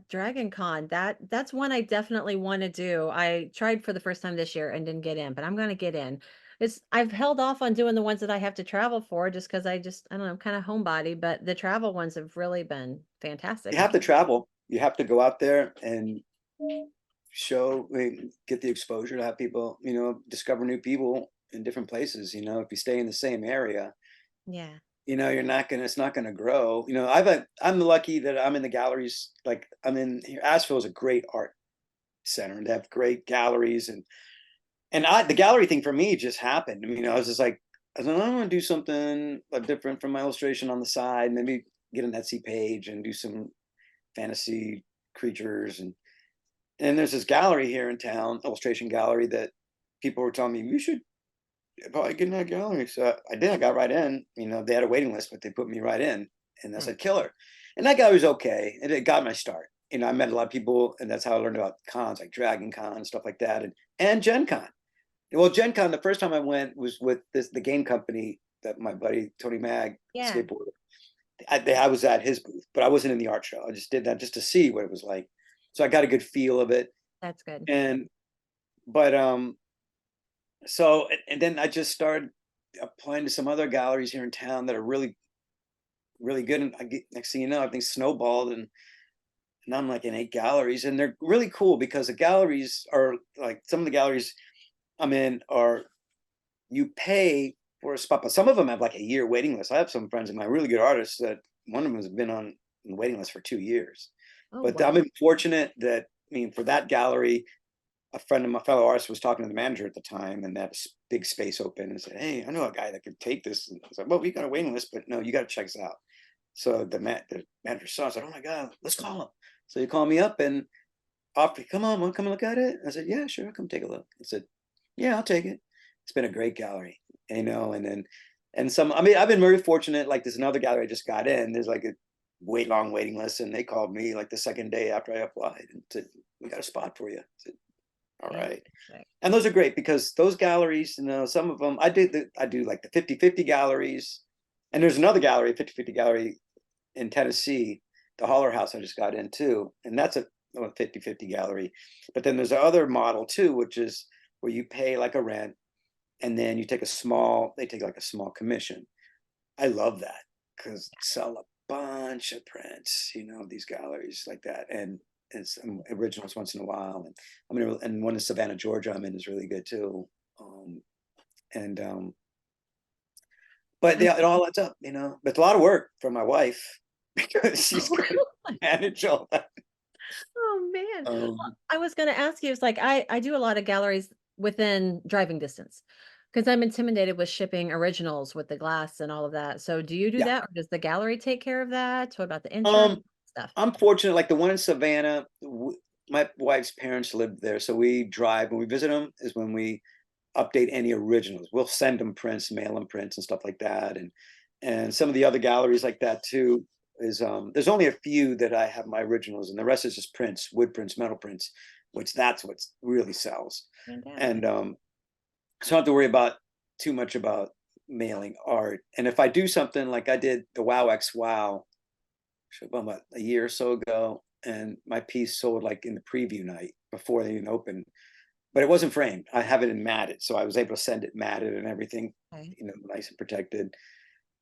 Dragon Con, that's one I definitely want to do. I tried for the first time this year and didn't get in, but I'm gonna get in. I've held off on doing the ones that I have to travel for just because I don't know, I'm kind of homebody, but the travel ones have really been fantastic. you have to travel. You have to go out there and get the exposure to have people, discover new people in different places. If you stay in the same area, Yeah. it's not gonna grow. I'm lucky that I'm in the galleries. Like I'm in here. Asheville is a great art center, and they have great galleries, and the gallery thing for me just happened. I mean, I was just like, I was like, I want to do something different from my illustration on the side, maybe get an Etsy page and do some fantasy creatures, and there's this gallery here in town, illustration gallery, that people were telling me you should probably get in that gallery. So I did. I got right in. They had a waiting list, but they put me right in, and I Hmm. said, "Killer." And that gallery was okay, and it got my start. I met a lot of people, and that's how I learned about cons like Dragon Con and stuff like that, and Gen Con. Well, Gen Con, the first time I went was with the game company that my buddy Tony Mag, Yeah, skateboarder. I was at his booth, but I wasn't in the art show. I just did that just to see what it was like. So I got a good feel of it. that's good. And but so and then I just started applying to some other galleries here in town that are really, really good. And next thing you know, everything snowballed, and now I'm like in 8 galleries, and they're really cool because the galleries are like some of the galleries I'm in are you pay for a spot, but some of them have like a year waiting list. I have some friends of mine, really good artists, that one of them has been on the waiting list for 2 years. Oh, But I'm wow. fortunate that, I mean, for that gallery, a friend of my fellow artist was talking to the manager at the time, and that big space open, and said, "Hey, I know a guy that could take this." And I was like, "Well, we got a waiting list, but no, you got to check this out." So the manager saw. I said, "Oh my God, let's call him." So he called me up and offered, "Come on, want to come and look at it?" I said, "Yeah, sure, I'll come take a look." I said, "Yeah, I'll take it." It's been a great gallery, and then some. I mean, I've been very fortunate. Like there's another gallery I just got in. There's like a long waiting list, and they called me like the second day after I applied and said, "We got a spot for you." I said, "All right." Fantastic. And those are great because those galleries, some of them I do like the 50-50 galleries. And there's another gallery, 50-50 gallery in Tennessee, the Holler House I just got into, and that's a 50-50 gallery. But then there's other model too, which is where you pay like a rent, and then they take like a small commission. I love that because sell a bunch of prints, these galleries like that, and some originals once in a while. And and one in Savannah, Georgia, I'm in, is really good too. Um, and But I'm yeah, it all adds up, But it's a lot of work for my wife because she's got to manage all that. Oh man. Well, Um, I was going to ask you, it's like I do a lot of galleries within driving distance because I'm intimidated with shipping originals with the glass and all of that. So do you do yeah. that or does the gallery take care of that? What about the insurance Um, stuff? I'm fortunate, like the one in Savannah, my wife's parents lived there, so we drive when we visit them is when we update any originals. We'll send them prints, mail them prints and stuff like that. And some of the other galleries like that too is there's only a few that I have my originals and the rest is just prints, wood prints, metal prints, which that's what really sells. Fantastic. And so I don't have to worry about too much about mailing art. And if I do something like I did the Wow X Wow about a year or so ago, and my piece sold like in the preview night before they even opened, but it wasn't framed. I have it in matted, so I was able to send it matted and everything, Okay. nice and protected.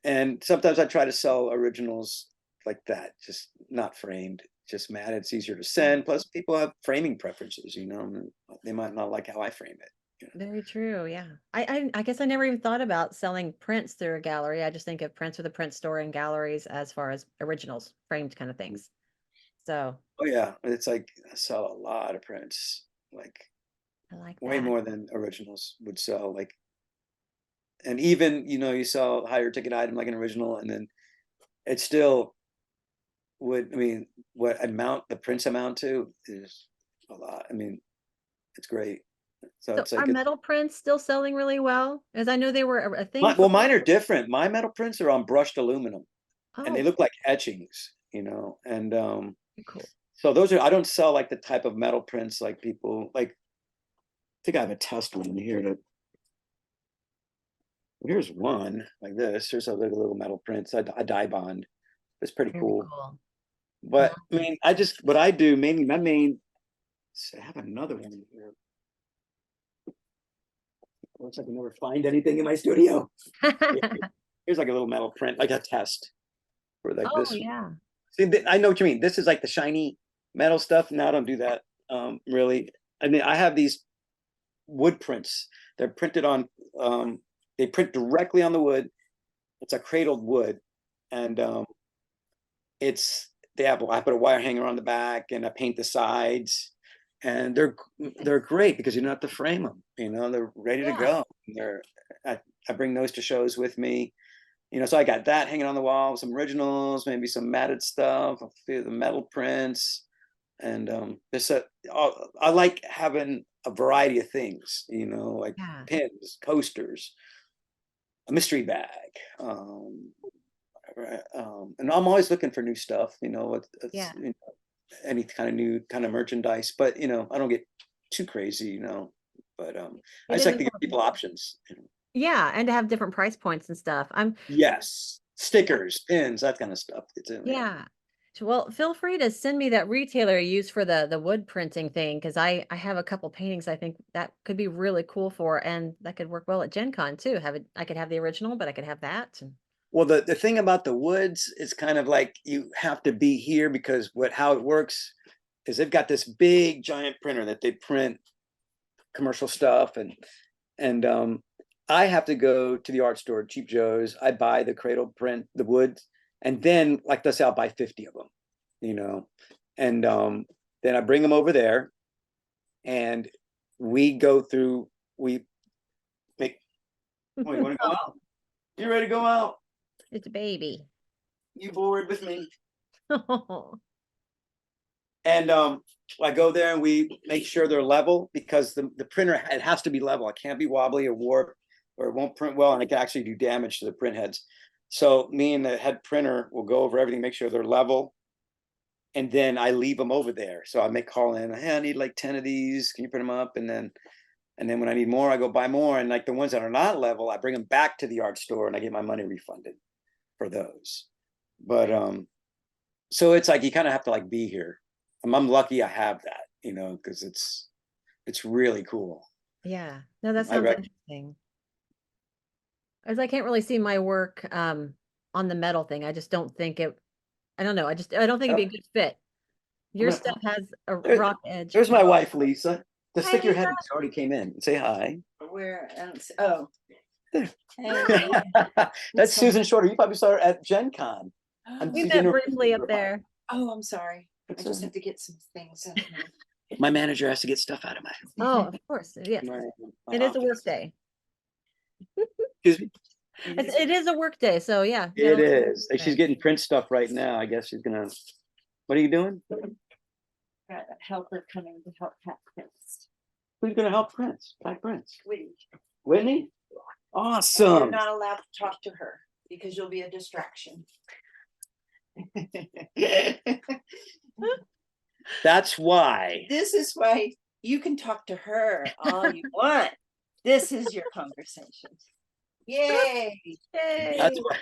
And sometimes I try to sell originals like that, just not framed, just matted. It's easier to Yeah. send. Plus, people have framing preferences. They might not like how I frame it. Very true. Yeah. I guess I never even thought about selling prints through a gallery. I just think of prints with a print store and galleries as far as originals, framed kind of things. So Oh yeah, it's like I sell a lot of prints, like I like way that. more than originals would sell. Like, and even you sell a higher ticket item like an original, and then it still would. I mean, what amount the prints amount to is a lot. I mean, it's great. So So it's are like metal prints still selling really well? As I know they were a thing for. well, mine are different. My metal prints are on brushed aluminum, and they Oh, look like etchings, and very cool. so those are. I don't sell like the type of metal prints like people like. I think I have a test one here to. Here's one like this. Here's like a little metal prints. I dye bond. It's pretty Very cool. cool. But I mean, I just what I do mainly. My main. I have another one here. Looks like I never find anything in my studio. Here's like a little metal print, like a test for like Oh this. yeah. See, I know what you mean. This is like the shiny metal stuff. No, I don't do that. Really. I mean, I have these wood prints. They're printed on. They print directly on the wood. It's a cradled wood, and it's they have. I put a wire hanger on the back, and I paint the sides, and they're great because you don't have to frame them. They're ready to Yeah. go. They're I bring those to shows with me. So I got that hanging on the wall, some originals, maybe some matted stuff, a few of the metal prints, and I like having a variety of things, like Yeah. pins, coasters, a mystery bag, and I'm always looking for new stuff. Yeah. Any kind of new kind of merchandise, but I don't get too crazy, but I It just is like to give important. people options. Yeah, and to have different price points and stuff. Yes, stickers, pins, that kind of stuff. It's in there. Yeah. Well, feel free to send me that retailer you use for the wood printing thing because I have a couple paintings I think that could be really cool for, and that could work well at Gen Con too. Have it, I could have the original, but I could have that. Well, the thing about the woods is kind of like you have to be here because how it works is they've got this big giant printer that they print commercial stuff and I have to go to the art store, Cheap Joe's. I buy the cradle print, the wood, and then like let's say I'll buy 50 of them, you know, and then I bring them over there and we go through, we make, oh, you want to go out? You ready to go out? It's a baby. You bored with me? And I go there and we make sure they're level because the printer, it has to be level. It can't be wobbly or warped or it won't print well and it can actually do damage to the print heads. So me and the head printer will go over everything, make sure they're level. And then I leave them over there. So I make call in, hey, I need like 10 of these. Can you print them up? And then when I need more, I go buy more. And like the ones that are not level, I bring them back to the art store and I get my money refunded for those. But so it's like you kind of have to like be here. I'm lucky I have that, because it's really cool. Yeah. No, that I sounds rec interesting. As I can't really see my work on the metal thing. I just don't think it, I don't know. I don't think it'd oh, be a good fit. I'm Your gonna, stuff has a there, rock edge. there's my wife, Lisa. Just Hi, stick your head Lisa. in. She already came in. And say hi. Where else? Oh, There. hey. That's Susan Shorter. You probably saw her at Gen Con. Oh, We She's met interviewing briefly me up for a while. there. oh, I'm sorry. I just have to get some things out of my. My manager has to get stuff out of my, Oh, of course, yes. my It is a work office. day. Excuse me? It is a work day, so yeah. you It gotta- is. Like, she's getting print stuff right now. I guess she's gonna. What are you doing? Got a helper coming to help pack this. Who's gonna help Prince? Pack Prince. Wait, Whitney? you're Awesome. not allowed to talk to her because you'll be a distraction. That's why. This is why you can talk to her all you want. This is your conversation. Yay. Yay. That's why.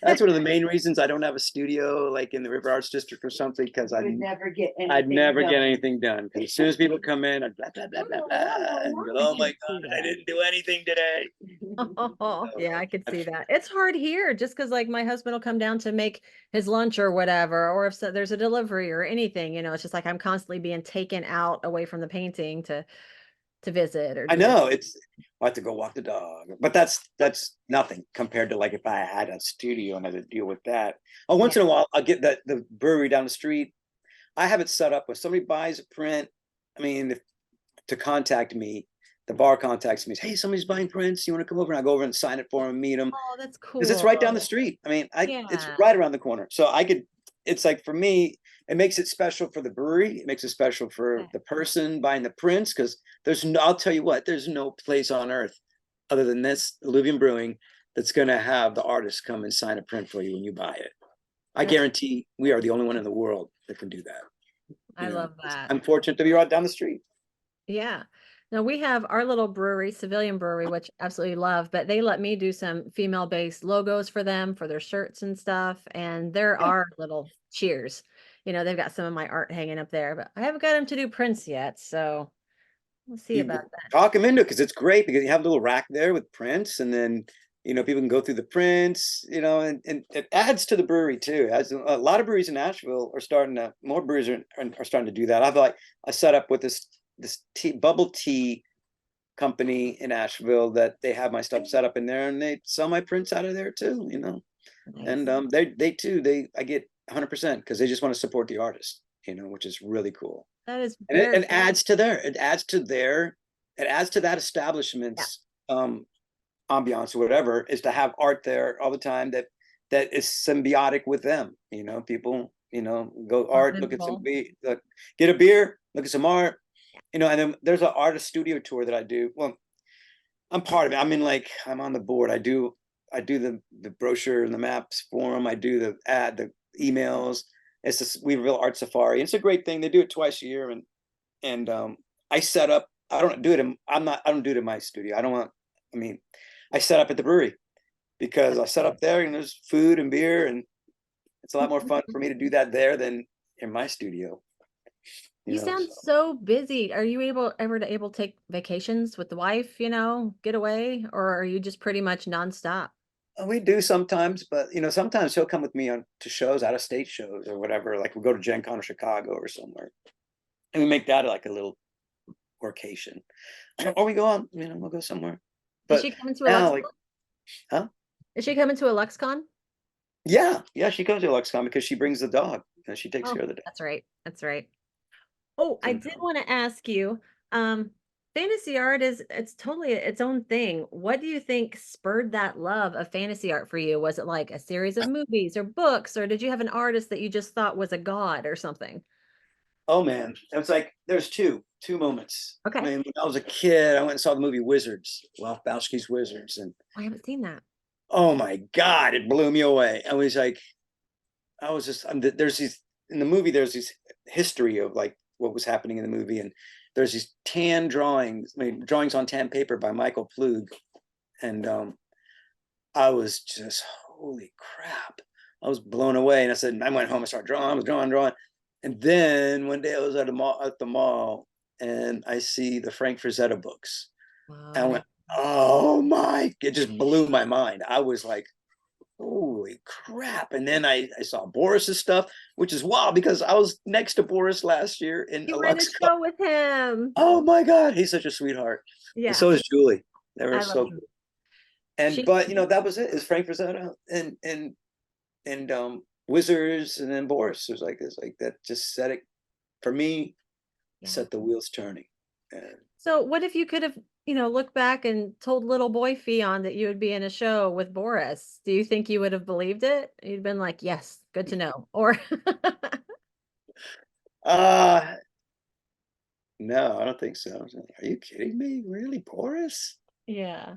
That's one of the main reasons I don't have a studio like in the River Arts District or something, because I would never get anything. I'd never get done. anything done. 'Cause as soon as people come in, I'd blah blah blah blah blah, and go, oh my god, I didn't do anything today. Oh, yeah, I could see that. It's hard here just because like my husband will come down to make his lunch or whatever, or if there's a delivery or anything, it's just like I'm constantly being taken out away from the painting to visit or I do know I have to go walk the dog, but that's nothing compared to like if I had a studio and I had to deal with that. Oh, once in a while I'll get the brewery down the street. I have it set up where somebody buys a print. I mean, to contact me, the bar contacts me. Hey, somebody's buying prints. You want to come over? And I go over and sign it for them, meet them. Oh, that's cool. Because it's right down the street. I mean, it's Yeah. right around the corner. So I could. It's like for me, it makes it special for the brewery. It makes it special for the person buying the prints, because I'll tell you what, there's no place on earth other than this Alluvium Brewing that's going to have the artist come and sign a print for you when you buy it. I guarantee we are the only one in the world that can do that. I love that. I'm fortunate to be right down the street. Yeah. Now we have our little brewery, Civilian Brewery, which I absolutely love, but they let me do some female-based logos for them, for their shirts and stuff. And there are little cheers. They've got some of my art hanging up there, but I haven't got them to do prints yet. So we'll see about that. Talk them into it, because it's great, because you have a little rack there with prints, and then people can go through the prints, and it adds to the brewery too. As a lot of breweries in Nashville are starting to, more breweries are starting to do that. I set up with this bubble tea company in Nashville that they have my stuff set up in there, and they sell my prints out of there too. Nice. And I get 100% because they just want to support the artist, which is really cool. That is And very it adds to that establishment's ambiance or whatever, is to have art there all the time that is symbiotic with them. People go art, look at some get a beer, look at some art, and then there's an artist studio tour that I do. Well, I'm part of it. I'm on the board. I do the brochure and the maps for them. I do the emails. It's just Weaverville Art Safari. It's a great thing. They do it twice a year, and I set up. I don't do it in my studio. I set up at the brewery, because I set up there and there's food and beer, and it's a lot more fun for me to do that there than in my studio. You sound so busy. Are you ever to take vacations with the wife, get away, or are you just pretty much nonstop? We do sometimes, but sometimes he'll come with me to shows, out of state shows or whatever. Like we'll go to GenCon or Chicago or somewhere, and we make that like a little workation. Or we go on, we'll go somewhere. But is she coming to Illuxcon? Huh? Is she coming to Illuxcon? Yeah, she comes to Illuxcon because she brings the dog and she takes care of the dog. That's right. Oh, I did want to ask you, fantasy art it's totally its own thing. What do you think spurred that love of fantasy art for you? Was it like a series of movies or books, or did you have an artist that you just thought was a god or something? Oh man, it was like there's two moments. Okay. When I was a kid, I went and saw the movie Wizards, Ralph Bakski's Wizards, and I haven't seen that. oh my god, it blew me away. There's this history of like what was happening in the movie, and there's these tan drawings, drawings on tan paper by Michael Plug, and I was just, holy crap, I was blown away. And I went home and started drawing. I was drawing, and then one day I was at the mall, and I see the Frank Frazetta books. Wow. And I went, oh my! It just blew my mind. I was like, holy crap. And then I saw Boris's stuff, which is wild because I was next to Boris last year in You were in a show with him. Oh my god, he's such a sweetheart. Yeah. And so is Julie. They were so good. And but that was it. Is Frank Frazetta and Wizards, and then Boris. It was like it's like that. Just set it for me. Yeah. Set the wheels turning. And So what if you could have, looked back and told little boy Fion that you would be in a show with Boris? Do you think you would have believed it? You'd been like, yes, good to know. Or uh no, I don't think so. I was like, are you kidding me? Really, Boris? yeah,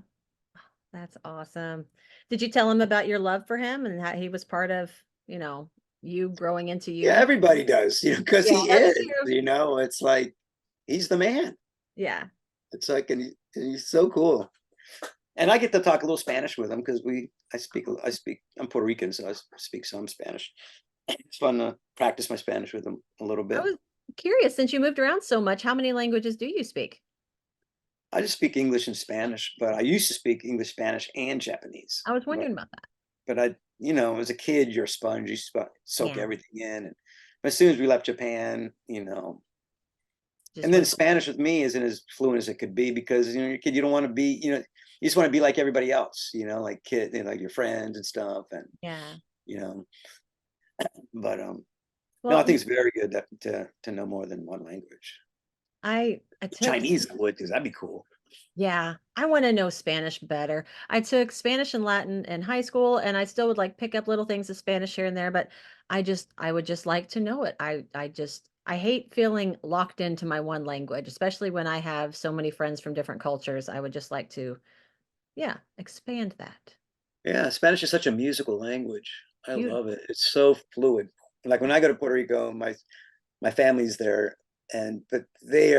that's awesome. Did you tell him about your love for him and how he was part of, you know, you growing into Yeah, you? everybody does, because Yeah, he that's is, true. it's like he's the man. Yeah. It's like, and he's so cool. And I get to talk a little Spanish with him because I'm Puerto Rican, so I speak some Spanish. It's fun to practice my Spanish with him a little I bit. was curious, since you moved around so much, how many languages do you speak? I just speak English and Spanish, but I used to speak English, Spanish, and Japanese. I was But wondering about that. but as a kid, you're a sponge. You soak Yeah, everything in. And but as soon as we left Japan, just and then went. Spanish with me isn't as fluent as it could be because you're a kid. You don't want to be, you just want to be like everybody else. Like like your friends and stuff, and Yeah. you know. But no, I Well, think it's very good to know more than one language. I took. Chinese, I would, because that'd be cool. Yeah, I want to know Spanish better. I took Spanish and Latin in high school, and I still would like pick up little things of Spanish here and there, but I would just like to know it. I hate feeling locked into my one language, especially when I have so many friends from different cultures. I would just like to, yeah, expand that. Yeah, Spanish is such a musical language. I love Beautiful. it. It's so fluid. Like when I go to Puerto Rico, my family's there, but they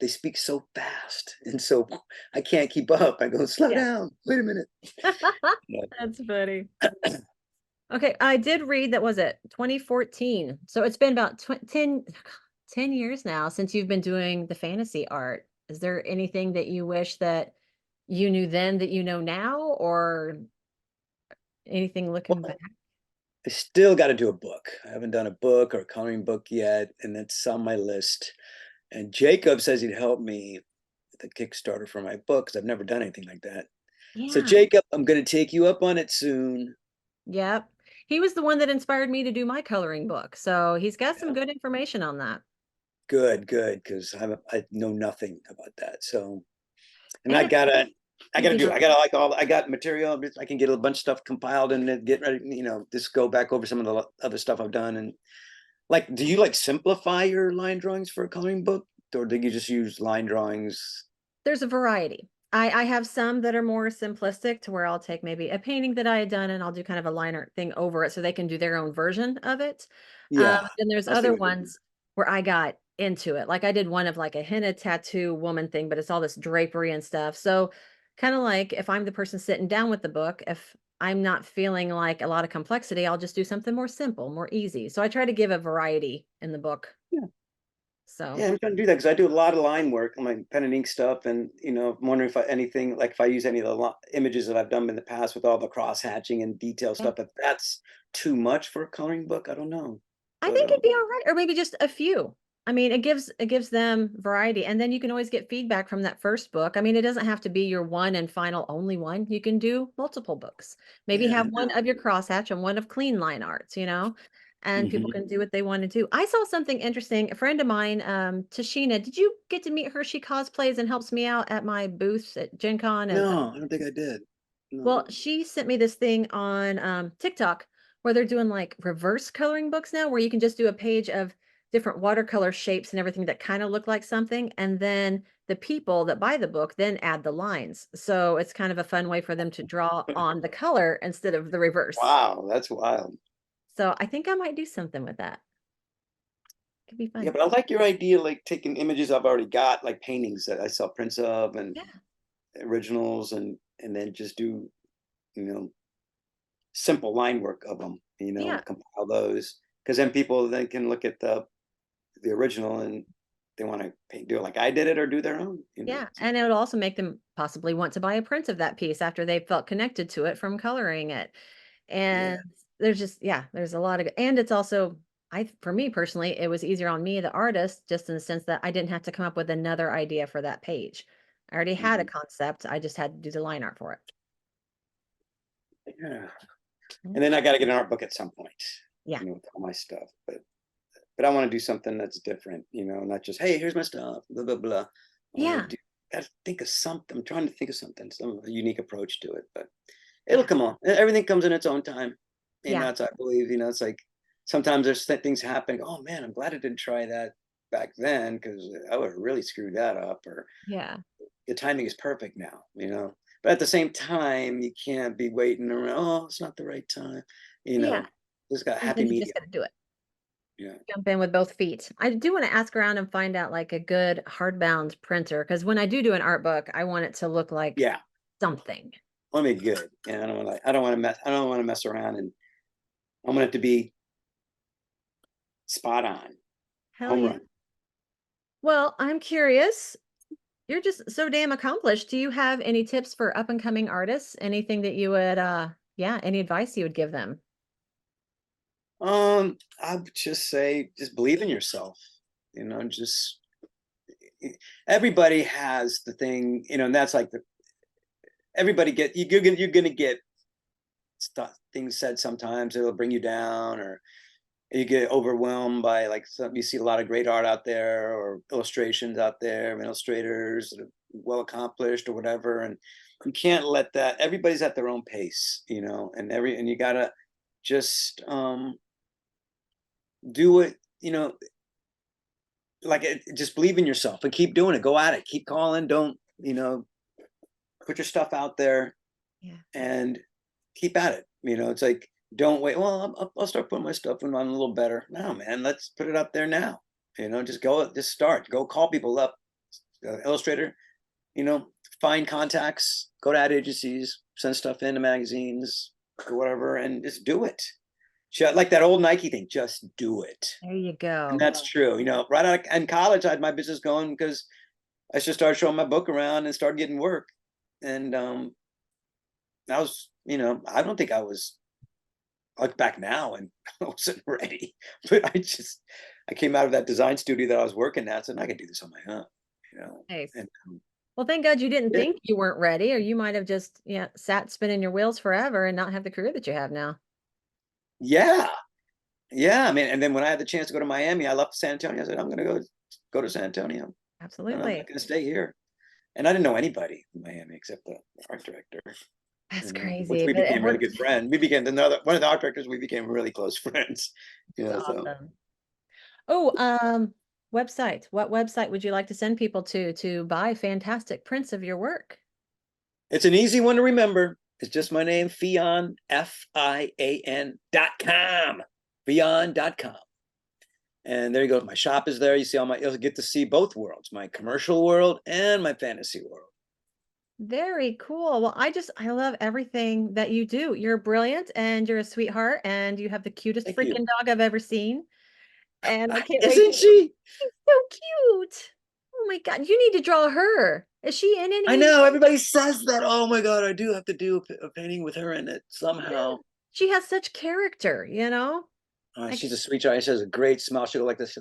speak so fast, and so I can't keep up. I go, slow Yeah. down. Wait a minute. Yeah. That's funny. Okay, I did read that was it 2014. So it's been about 10 years now since you've been doing the fantasy art. Is there anything that you wish that you knew then that you know now, or anything looking back? Well, I still got to do a book. I haven't done a book or a coloring book yet, and that's on my list. And Jacob says he'd help me with a Kickstarter for my book because I've never done anything like that. So Yeah. Jacob, I'm going to take you up on it soon. Yep. He was the one that inspired me to do my coloring book. So he's got some Yeah. good information on that. Good, because I know nothing about that. So, and And it's I gotta easy do to it. I got material. I can get a bunch of stuff compiled and then get ready. Just go back over some of the other stuff I've done. And like, do you like simplify your line drawings for a coloring book, or do you just use line drawings? There's a variety. I have some that are more simplistic to where I'll take maybe a painting that I had done and I'll do kind of a line art thing over it so they can do their own version of it. Yeah, Then there's I see other what you mean. ones where I got into it. Like I did one of like a henna tattoo woman thing, but it's all this drapery and stuff. So kind of like if I'm the person sitting down with the book, if I'm not feeling like a lot of complexity, I'll just do something more simple, more easy. So I try to give a variety in the book. Yeah. So Yeah, I'm trying to do that because I do a lot of line work on my pen and ink stuff, and I'm wondering if I use any of the images that I've done in the past with all the cross hatching and detail yeah. stuff. If that's too much for a coloring book, I don't know. I But think it'd be all right, or maybe just a few. I mean, it gives them variety, and then you can always get feedback from that first book. I mean, it doesn't have to be your one and final only one. You can do multiple books. Maybe yeah, have one of your crosshatch and one of clean line arts, and people hmm can do what they want to do. I saw something interesting. A friend of mine, Tashina, did you get to meet her? She cosplays and helps me out at my booth at Gen Con and No, I don't think I did. No. well, she sent me this thing on TikTok where they're doing like reverse coloring books now, where you can just do a page of different watercolor shapes and everything that kind of look like something. And then the people that buy the book then add the lines. So it's kind of a fun way for them to draw on the color instead of the reverse. Wow, that's wild. So I think I might do something with that. Could be Yeah, fun. but I like your idea, like taking images I've already got, like paintings that I saw prints of and Yeah. originals, and then just do you know simple line work of them. Yeah. Compile those because then people then can look at the original and they want to do it like I did it or do their own. Yeah. And it would also make them possibly want to buy a print of that piece after they felt connected to it from coloring it. Yeah. And there's just, yeah, there's a lot of, and it's also, for me personally, it was easier on me, the artist, just in the sense that I didn't have to come up with another idea for that page. I already had a Mhm. concept. I just had to do the line art for it. Yeah. And then I got to get an art book at some point. Yeah. You know, with all my stuff, but I want to do something that's different. You know, not just, hey, here's my stuff, blah blah blah. I want Yeah. to do. Got to think of something. I'm trying to think of something, some unique approach to it, but it'll Yeah. come on. Everything comes in its own time. You know, Yeah. it's, I believe, you know, it's like sometimes there's things happening. Oh man, I'm glad I didn't try that back then because I would have really screwed that up. Or Yeah. the timing is perfect now, you know. But at the same time, you can't be waiting around. Oh, it's not the right time. You Yeah. know, just got happy Sometimes you just medium. got to do it. Yeah. Jump in with both feet. I do want to ask around and find out like a good hardbound printer because when I do an art book, I want it to look like Yeah. something. I want to be good. Yeah. I don't want to mess. I don't want to mess around, and I want it to be spot on, Hell home yeah. run. Well, I'm curious. You're just so damn accomplished. Do you have any tips for up and coming artists? Anything that you would yeah, any advice you would give them? I would just say, just believe in yourself. You know, just everybody has the thing. You know, and that's like the everybody get you're gonna get stuff things said sometimes it'll bring you down, or you get overwhelmed by like some you see a lot of great art out there or illustrations out there, illustrators that are well accomplished or whatever, and you can't let that. Everybody's at their own pace, you know, and you gotta just do it, you know, like just believe in yourself and keep doing it. Go at it. Keep calling. Don't, you know, put your stuff out there Yeah. and keep at it. You know, it's like don't wait. Well, I'll start putting my stuff on a little better. No, man, let's put it up there now. You know, just go, just start. Go call people up. Illustrator. You know, find contacts. Go to ad agencies. Send stuff into magazines or whatever, and just do it. Like that old Nike thing. Just do it. There you And go. that's true. You know, right out in college, I had my business going because I just started showing my book around and started getting work. And I was, you know, I don't think I was, I look back now and I wasn't ready, but I came out of that design studio that I was working at, and I could do this on my own, you know. Nice. And Well, thank God you didn't yeah, think you weren't ready, or you might have just, yeah, sat spinning your wheels forever and not have the career that you have now. yeah, yeah. I mean, and then when I had the chance to go to Miami, I left San Antonio. I said, I'm going to go to San Antonio, and I'm not Absolutely. going to stay here. And I didn't know anybody in Miami except the art director. That's You know, which crazy, we but it became really worked. good friends. We became another one of the art directors. We became really close friends. You It's know, so awesome. Oh, website. What website would you like to send people to buy fantastic prints of your work? it's an easy one to remember. It's just my name, Fian, Fian.com. Fian.com. And there you go. My shop is there. You see all my, you'll get to see both worlds, my commercial world and my fantasy world. Very cool. Well, I love everything that you do. You're brilliant and you're a sweetheart and you have the cutest Thank freaking you. dog I've ever seen. And I can't wait. Isn't she? She's so cute. Oh my God. You need to draw her. Is she in I any? know everybody says that. Oh my God, I do have to do a painting with her in it somehow. She has such character, you know? Like, She's a sweet child. She has a great smile. She'll like this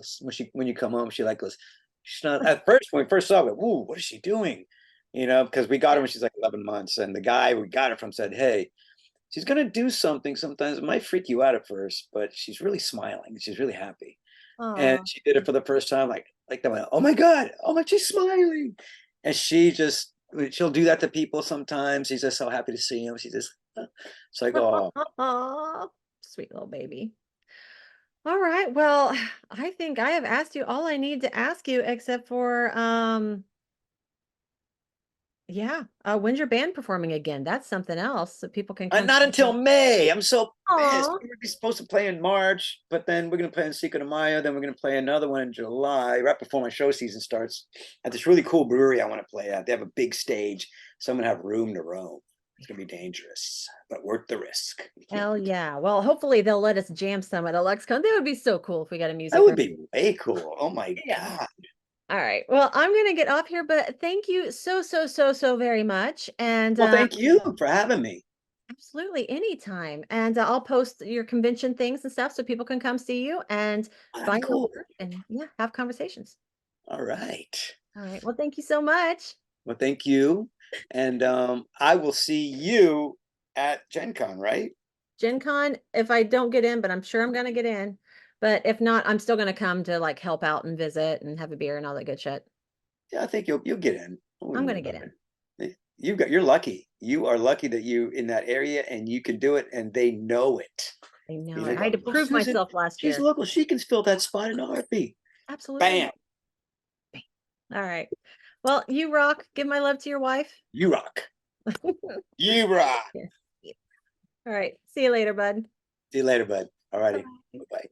when you come home. She like goes. She's not at first when we first saw it. Woo, what is she doing? You know, because we got her when she's like 11 months, and the guy we got her from said, "Hey, she's gonna do something. Sometimes it might freak you out at first, but she's really smiling. She's really happy." And oh, she did it for the first time. Like they went, "Oh my God! Oh my, she's smiling!" And she'll do that to people sometimes. She's just so happy to see him. She just it's like, oh, sweet little baby. All right. Well, I think I have asked you all I need to ask you except for yeah, when's your band performing again? That's something else so people can come not see until you. May. I'm so pissed. Aw. We were supposed to play in March, but then we're gonna play in Cinco de Mayo. Then we're gonna play another one in July, right before my show season starts, at this really cool brewery I want to play at. They have a big stage, so I'm gonna have room to roam. It's gonna be dangerous, but worth the risk. Hell yeah. Well, hopefully they'll let us jam some at Illuxcon. That would be so cool if we got a That music would room. be way cool. Oh my Yeah. God. All right. Well, I'm gonna get off here, but thank you so very much. And Well, thank you for having me. absolutely anytime. And I'll post your convention things and stuff so people can come see you and That's buy your cool. work and yeah, have conversations. All right. All right. Well, thank you so much. Well, thank you. And I will see you at GenCon, right? Gen Con, if I don't get in, but I'm sure I'm gonna get in. But if not, I'm still gonna come to like help out and visit and have a beer and all that good shit. Yeah, I think you'll get in. I I'm wouldn't worry gonna get about in. it. You're lucky. You are lucky that you in that area and you can do it and they know it. I know You it. think, I had to "Oh, prove Susan, myself last she's year. local. She can fill that spot in a heartbeat." Absolutely. Bam. All right. Well, you rock. Give my love to your wife. You rock. You rock. Yeah. All right. See you later, bud. See you later, bud. All righty. Bye. Bye-bye.